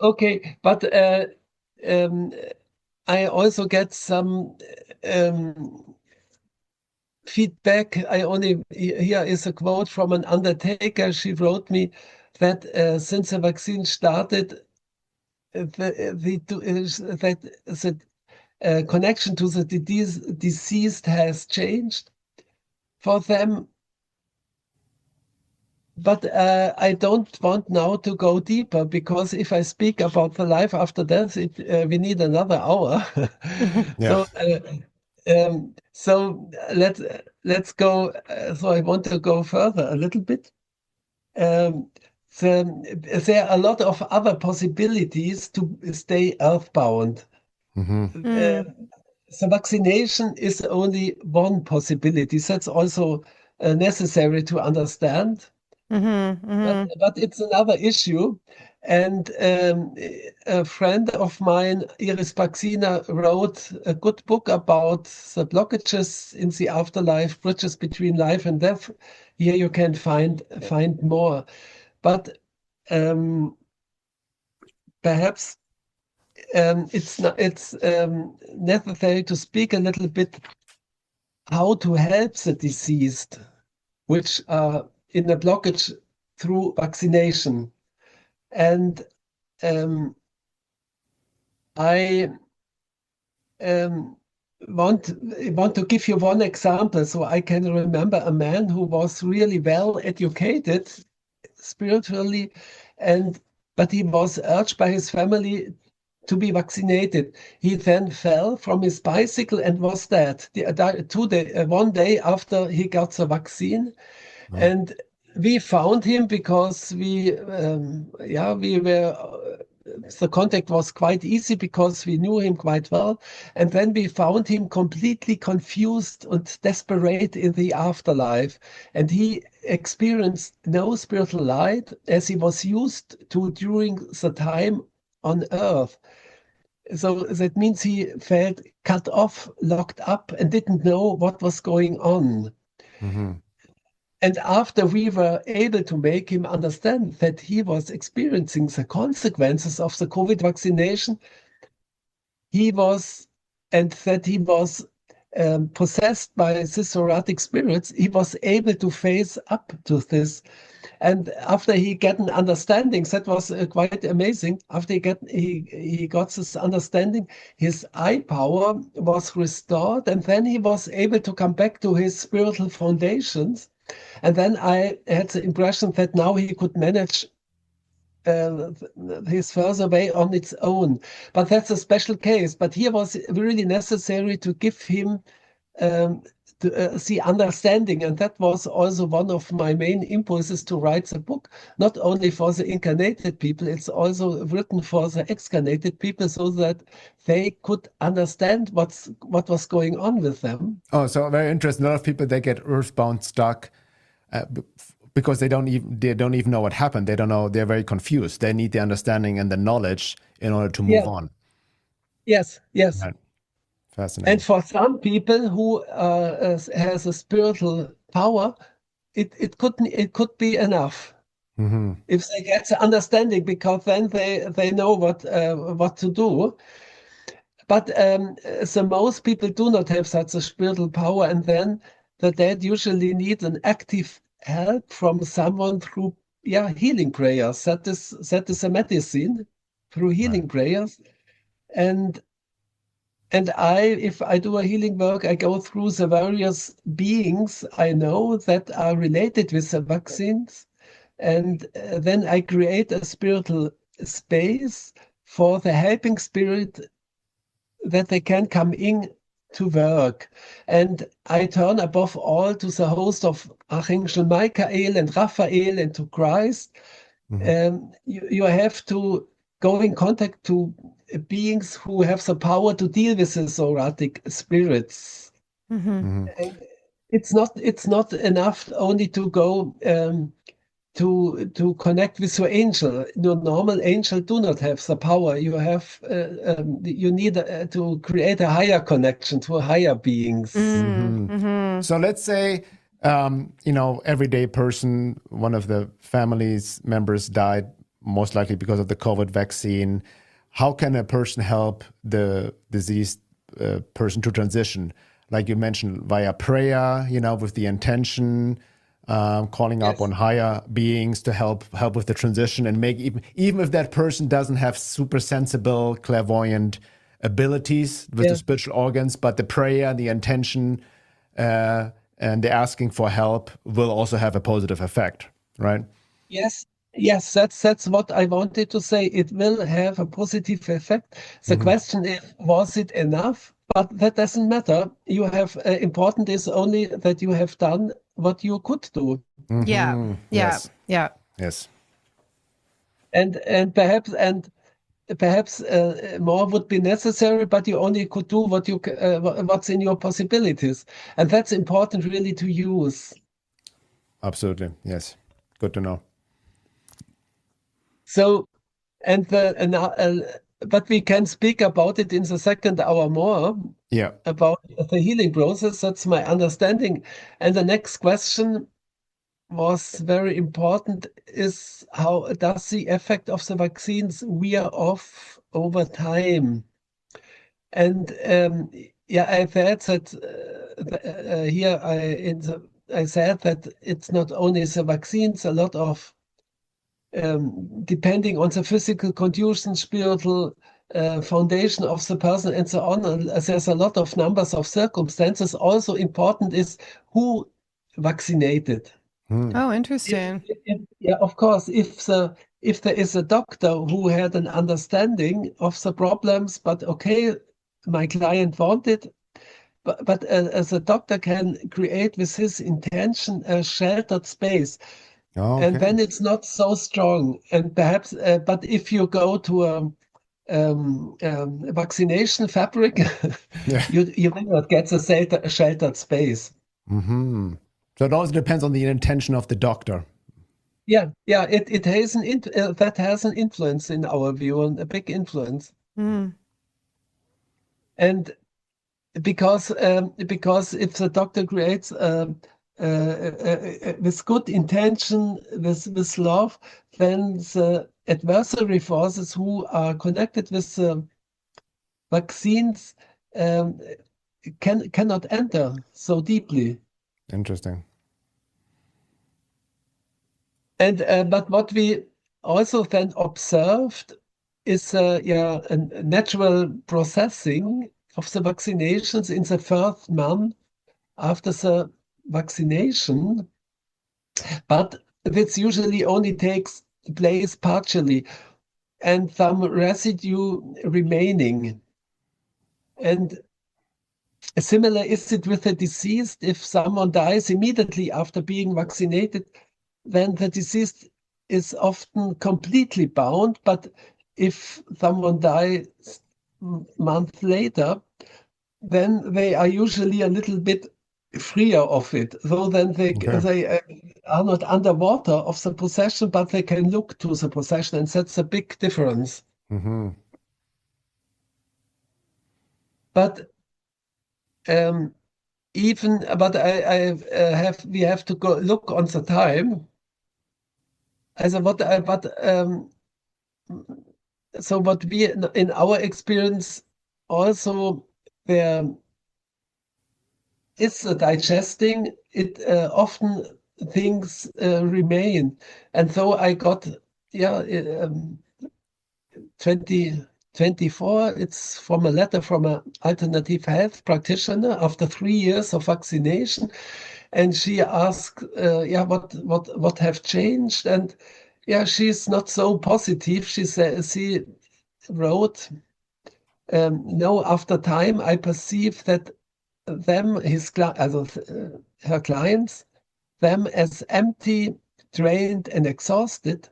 Okay, but I also get some feedback. Here is a quote from an undertaker. She wrote me that since the vaccine started, the connection to the deceased has changed for them. But I don't want now to go deeper, because if I speak about the life after death, we need another hour. So let's go. So I want to go further a little bit. There are a lot of other possibilities to stay earthbound. So vaccination is only one possibility. That's also necessary to understand. But it's another issue. And a friend of mine, Iris Baxina, wrote a good book about the blockages in the afterlife, bridges between life and death. Here you can find more. But perhaps it's necessary to speak a little bit how to help the deceased, which are in a blockage through vaccination. And I want to give you one example. So I can remember a man who was really well educated spiritually, but he was urged by his family to be vaccinated. He then fell from his bicycle and was dead. One day after he got the vaccine. And we found him because we were, the contact was quite easy because we knew him quite well. And then we found him completely confused and desperate in the afterlife. And he experienced no spiritual light as he was used to during the time on earth. So that means he felt cut off, locked up, and didn't know what was going on. And after we were able to make him understand that he was experiencing the consequences of the COVID vaccination, that he was possessed by Siseratic spirits, he was able to face up to this. And after he got an understanding, that was quite amazing. After he got this understanding, his eye power was restored, and then he was able to come back to his spiritual foundations. And then I had the impression that now he could manage his further way on its own. But that's a special case. But here was really necessary to give him the understanding. And that was also one of my main impulses to write the book, not only for the incarnated people, it's also written for the excarnated people so that they could understand what was going on with them. Oh, so very interesting. A lot of people, they get earthbound stuck because they don't even know what happened. They don't know. They're very confused. They need the understanding and the knowledge in order to move on. Yes. Right. Fascinating. And for some people who has a spiritual power, it could be enough if they get the understanding, because then they know what to do. But so most people do not have such a spiritual power, and then the dead usually need an active help from someone through healing prayers. That is a medicine through healing prayers. And if I do a healing work, I go through the various beings I know that are related with the vaccines, and then I create a spiritual space for the helping spirit that they can come in to work. And I turn above all to the host of Archangel Michael and Raphael and to Christ. You have to go in contact to beings who have the power to deal with the Zoratic spirits. And it's not enough only to go to connect with your angel. Your normal angel do not have the power. You have you need to create a higher connection to higher beings. So let's say everyday person, one of the family's members died, most likely because of the COVID vaccine. How can a person help the diseased person to transition? Like you mentioned, via prayer, with the intention, calling up on higher beings to help with the transition, and make even if that person doesn't have super sensible, clairvoyant abilities with the spiritual organs, but the prayer, the intention, and the asking for help will also have a positive effect, right? Yes, that's what I wanted to say. It will have a positive effect. The question is, was it enough? But that doesn't matter. You have important is only that you have done what you could do. Yes. And perhaps more would be necessary, but you only could do what's in your possibilities, and that's important really to use. Absolutely, yes. Good to know. So, but we can speak about it in the second hour more. Yeah. About the healing process. That's my understanding. And the next question was very important: is how does the effect of the vaccines wear off over time? And I said that I said that it's not only the vaccines, a lot of depending on the physical condition, spiritual foundation of the person, and so on. And there's a lot of numbers of circumstances. Also important is who vaccinated. Oh, interesting. Of course, if there is a doctor who had an understanding of the problems, but okay, my client wanted, but as a doctor can create with his intention a sheltered space. Okay. And then it's not so strong. And perhaps, but if you go to a vaccination fabric, you will not get a sheltered space. So it also depends on the intention of the doctor. It has that has an influence in our view, and a big influence. And because if the doctor creates with good intention, with love, then the adversary forces who are connected with the vaccines cannot enter so deeply. Interesting. And but what we also then observed is a natural processing of the vaccinations in the first month after the vaccination, but this usually only takes place partially and some residue remaining. And similar is it with the deceased. If someone dies immediately after being vaccinated, then the deceased is often completely bound. But if someone dies a month later, then they are usually a little bit freer of it. So then they are not underwater of the possession, but they can look to the possession, and that's a big difference. But we have to go look on the time. So what we in our experience also there is the digesting. It often things remain, and so I got 2024. It's from a letter from an alternative health practitioner after 3 years of vaccination, and she asked, what have changed? And she's not so positive. She wrote, no, after time I perceive that them, her clients, them as empty, drained, and exhausted.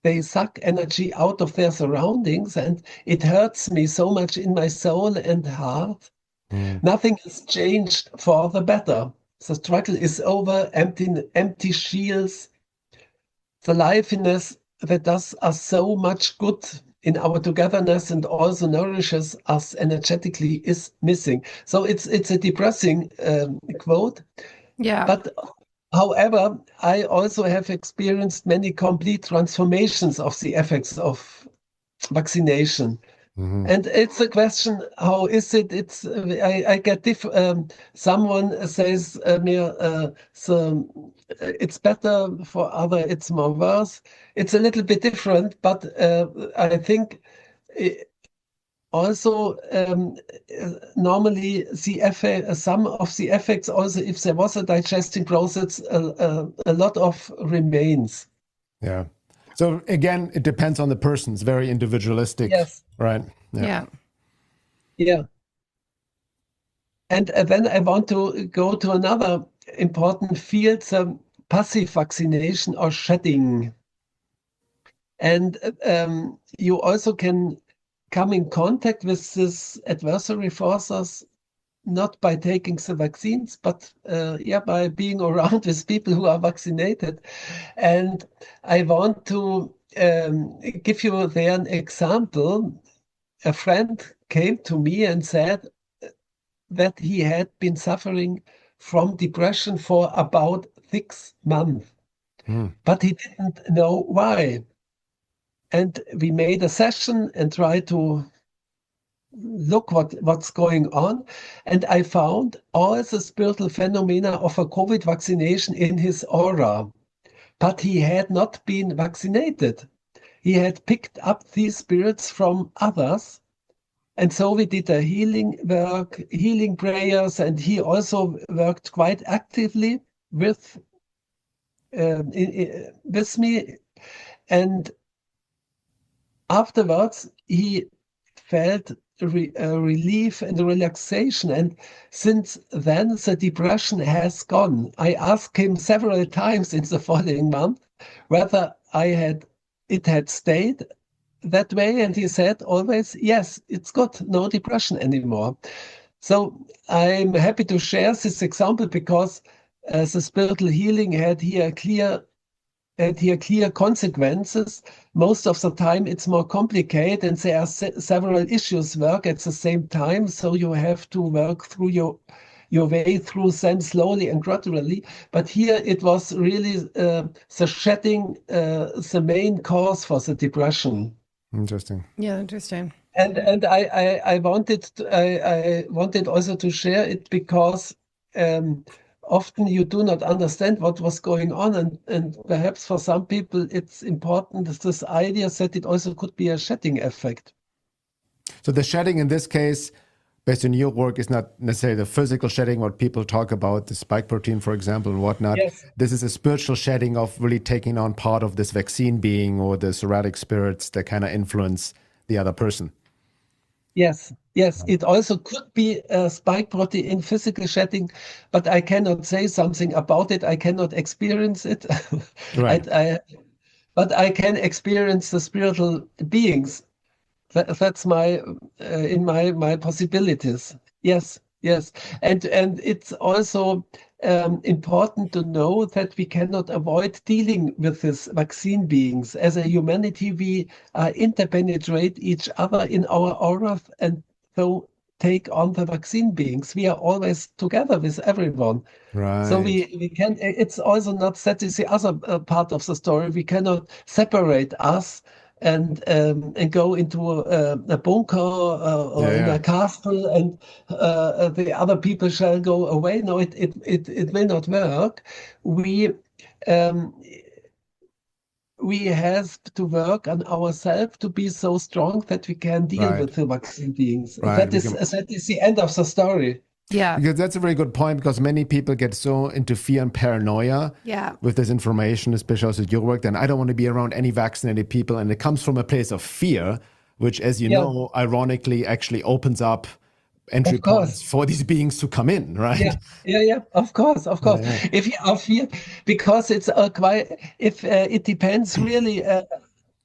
They suck energy out of their surroundings, and it hurts me so much in my soul and heart. Nothing has changed for the better. The struggle is over, empty shields. The liveliness that does us so much good in our togetherness and also nourishes us energetically is missing. So it's a depressing quote. Yeah. But however, I also have experienced many complete transformations of the effects of vaccination. And it's a question, how is it? I get someone says it's better, for other it's more worse. It's a little bit different, but I think also normally some of the effects, also if there was a digesting process, a lot of remains. Yeah. So again, it depends on the person. It's very individualistic. Yes. Right. Yeah. Yeah. And then I want to go to another important field, passive vaccination or shedding. And you also can come in contact with this adversary forces, not by taking the vaccines, but by being around with people who are vaccinated. And I want to give you there an example. A friend came to me and said that he had been suffering from depression for about 6 months, but he didn't know why. And we made a session and tried to look what's going on. And I found all the spiritual phenomena of a COVID vaccination in his aura, but he had not been vaccinated. He had picked up these spirits from others. And so we did a healing work, healing prayers, and he also worked quite actively with me. And afterwards, he felt relief and relaxation. And since then, the depression has gone. I asked him several times in the following month whether it had stayed that way, and he said always, yes, it's got no depression anymore. So I'm happy to share this example because the spiritual healing had here clear consequences. Most of the time it's more complicated and there are several issues work at the same time, so you have to work through your way through them slowly and gradually. But here it was really the shedding, the main cause for the depression. Interesting. Yeah, interesting. And I wanted also to share it because often you do not understand what was going on, and perhaps for some people it's important this idea that it also could be a shedding effect. So the shedding in this case, based on your work, is not necessarily the physical shedding, what people talk about, the spike protein, for example, and whatnot. Yes. This is a spiritual shedding of really taking on part of this vaccine being or the somatic spirits that kind of influence the other person. Yes, it also could be a spike protein physical shedding, but I cannot say something about it. I cannot experience it. Right. But I can experience the spiritual beings. That's my in my possibilities. Yes, and it's also important to know that we cannot avoid dealing with these vaccine beings. As a humanity, we interpenetrate each other in our aura and so take on the vaccine beings. We are always together with everyone. Right. So we can. It's also not that is the other part of the story. We cannot separate us and go into a bunker or in a castle, and the other people shall go away. No, it will not work. We have to work on ourselves to be so strong that we can deal with the vaccine beings. Right. That is the end of the story. Yeah. Because that's a very good point, because many people get so into fear and paranoia with this information, especially also your work, then I don't want to be around any vaccinated people. And it comes from a place of fear, which, as you know, ironically actually opens up entry Of course. points for these beings to come in, right? Yeah. Of course. Yeah. If you are fear, because it's quite. If it depends really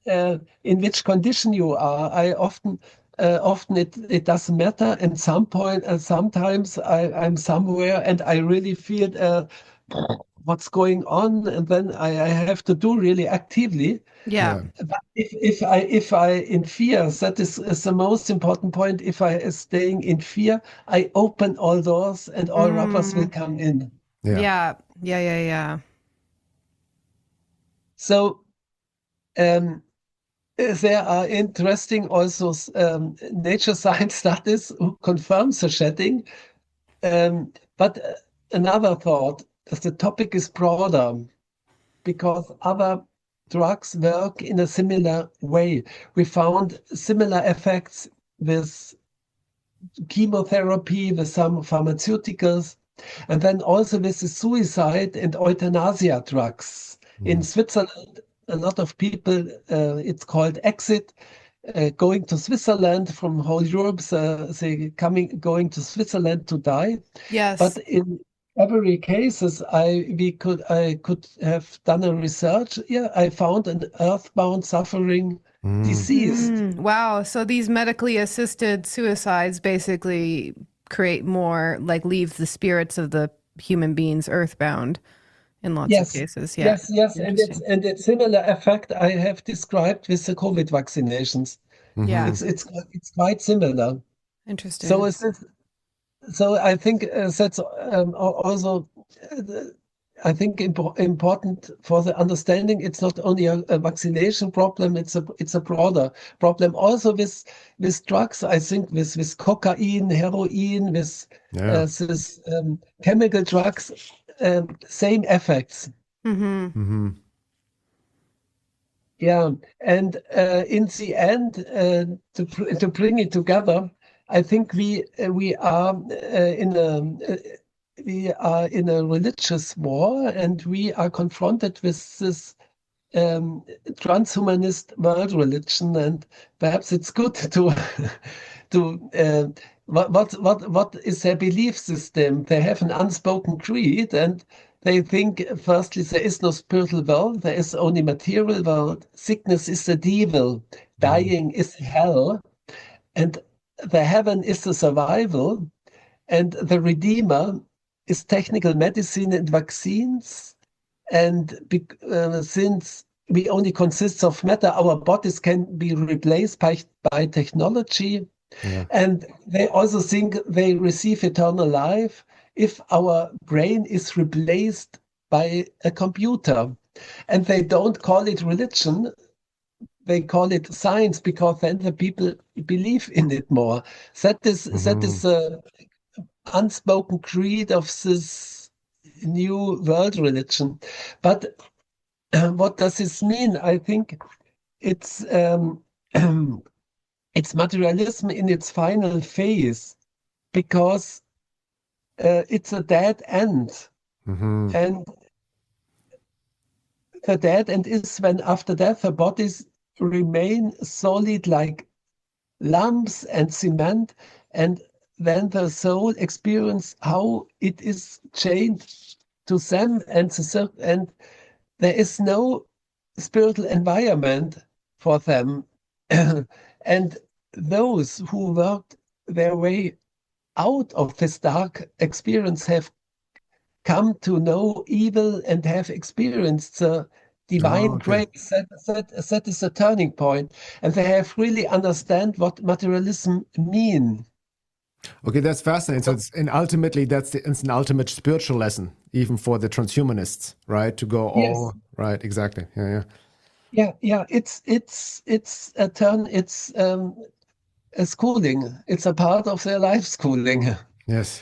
in which condition you are. I often it doesn't matter. And some point, sometimes I'm somewhere and I really feel what's going on, and then I have to do really actively. Yeah. But if I in fear, that is the most important point. If I is staying in fear, I open all doors and all robbers will come in. Yeah. So there are interesting also nature science studies who confirm the shedding. But another thought, the topic is broader because other drugs work in a similar way. We found similar effects with chemotherapy, with some pharmaceuticals, and then also with the suicide and euthanasia drugs. In Switzerland, a lot of people, it's called exit, going to Switzerland from whole Europe, they going to Switzerland to die. Yes. But in every cases, I could have done a research. Yeah, I found an earthbound suffering deceased. Wow. So these medically assisted suicides basically create more, like leave the spirits of the human beings earthbound in lots of cases. Yeah. Yes. And it's similar effect I have described with the COVID vaccinations. Yeah. It's quite similar. Interesting. So I think that's also I think important for the understanding. It's not only a vaccination problem; it's a broader problem. Also with drugs, I think with cocaine, heroin, with this chemical drugs, same effects. Yeah, and in the end, to bring it together, I think we are in a religious war, and we are confronted with this transhumanist world religion, and perhaps it's good to what is their belief system? They have an unspoken creed, and they think firstly there is no spiritual world, there is only material world. Sickness is the devil, dying is hell, and the heaven is the survival, and the redeemer is technical medicine and vaccines. And since we only consist of matter, our bodies can be replaced by technology. And they also think they receive eternal life if our brain is replaced by a computer. And they don't call it religion, they call it science, because then the people believe in it more. That is the unspoken creed of this new world religion. But what does this mean? I think it's it's materialism in its final phase, because it's a dead end. And the dead end is when after death the bodies remain solid like lumps and cement, and then the soul experience how it is changed to them, and there is no spiritual environment for them. And those who worked their way out of this dark experience have come to know evil and have experienced the divine grace. That is a turning point, and they have really understand what materialism mean. Okay, that's fascinating. So ultimately, it's an ultimate spiritual lesson, even for the transhumanists, right? To go all right, exactly. Yeah. It's a turn. It's a schooling. It's a part of their life schooling. Yes.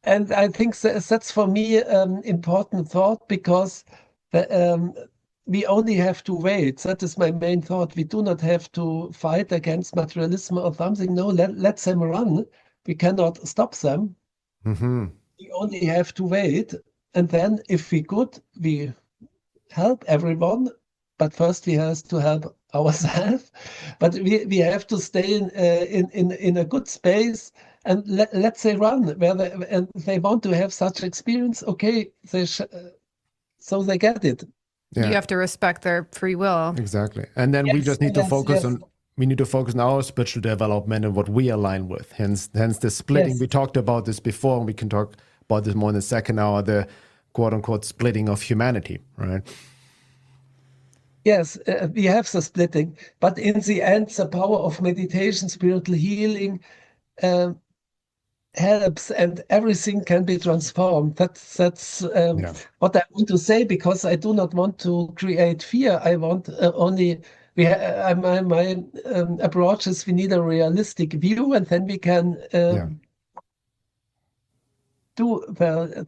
And I think that's for me important thought, because we only have to wait. That is my main thought. We do not have to fight against materialism or something. No, let them run. We cannot stop them. We only have to wait. And then if we could, we help everyone. But first we have to help ourselves, but we have to stay in a good space and let's say run where and they want to have such experience. Okay, so they get it. Yeah. You have to respect their free will. Exactly, and then we just need to focus on. We need to focus on our spiritual development and what we align with. Hence the splitting. We talked about this before, and we can talk about this more in the second hour. The quote unquote splitting of humanity, right? Yes, we have the splitting, but in the end, the power of meditation, spiritual healing helps, and everything can be transformed. That's what I want to say, because I do not want to create fear. I want only. My approach is we need a realistic view, and then we can do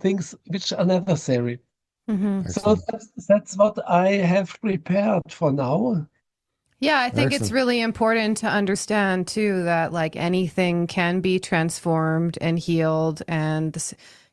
things which are necessary. Mm-hmm. So that's what I have prepared for now. Yeah, I think it's really important to understand too that like anything can be transformed and healed. And,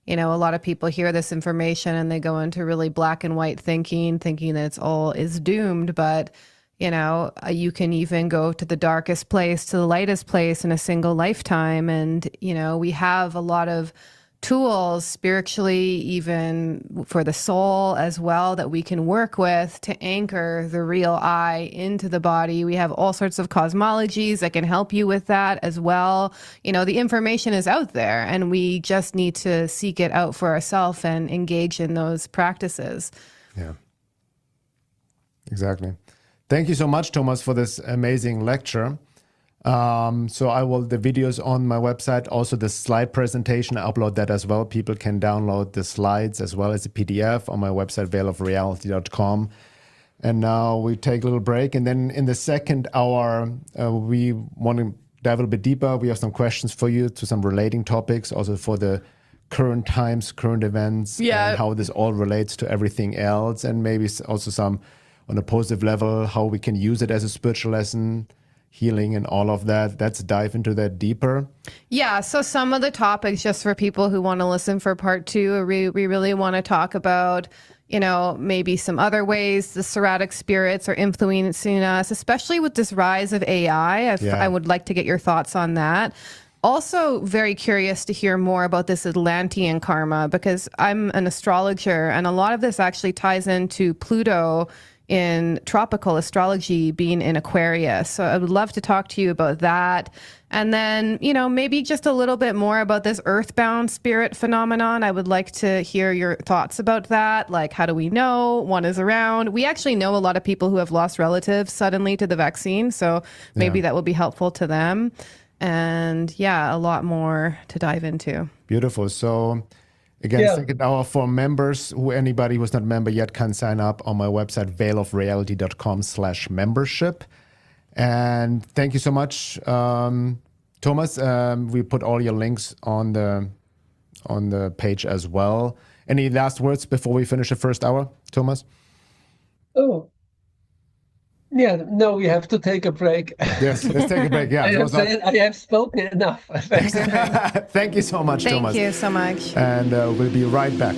you know, a lot of people hear this information and they go into really black and white thinking that it's all is doomed. But, you know, you can even go to the darkest place to the lightest place in a single lifetime. And, you know, we have a lot of tools spiritually, even for the soul as well, that we can work with to anchor the real I into the body. We have all sorts of cosmologies that can help you with that as well. You know, the information is out there and we just need to seek it out for ourselves and engage in those practices. Yeah, exactly. Thank you so much, Thomas, for this amazing lecture. So the videos on my website, also the slide presentation, I upload that as well. People can download the slides as well as the PDF on my website, veilofreality.com. And now we take a little break. And then in the second hour, we want to dive a little bit deeper. We have some questions for you to some relating topics, also for the current times, current events, and how this all relates to everything else. And maybe also some on a positive level, how we can use it as a spiritual lesson, healing and all of that. Let's dive into that deeper. Yeah, so some of the topics, just for people who want to listen for part two, we really want to talk about, you know, maybe some other ways the Seratic spirits are influencing us, especially with this rise of AI. I would like to get your thoughts on that. Also very curious to hear more about this Atlantean karma, because I'm an astrologer and a lot of this actually ties into Pluto in tropical astrology being in Aquarius. So I would love to talk to you about that. And then, you know, maybe just a little bit more about this earthbound spirit phenomenon. I would like to hear your thoughts about that. Like, how do we know one is around? We actually know a lot of people who have lost relatives suddenly to the vaccine. So maybe that will be helpful to them. And a lot more to dive into. Beautiful. So again, second hour for members. Anybody who's not a member yet can sign up on my website, veilofreality.com/membership. And thank you so much, Thomas. We put all your links on the page as well. Any last words before we finish the first hour, Thomas? Oh, yeah, no, we have to take a break. Yes, let's take a break. Yeah, I have spoken enough. Thank you so much, Thomas. Thank you so much. And we'll be right back.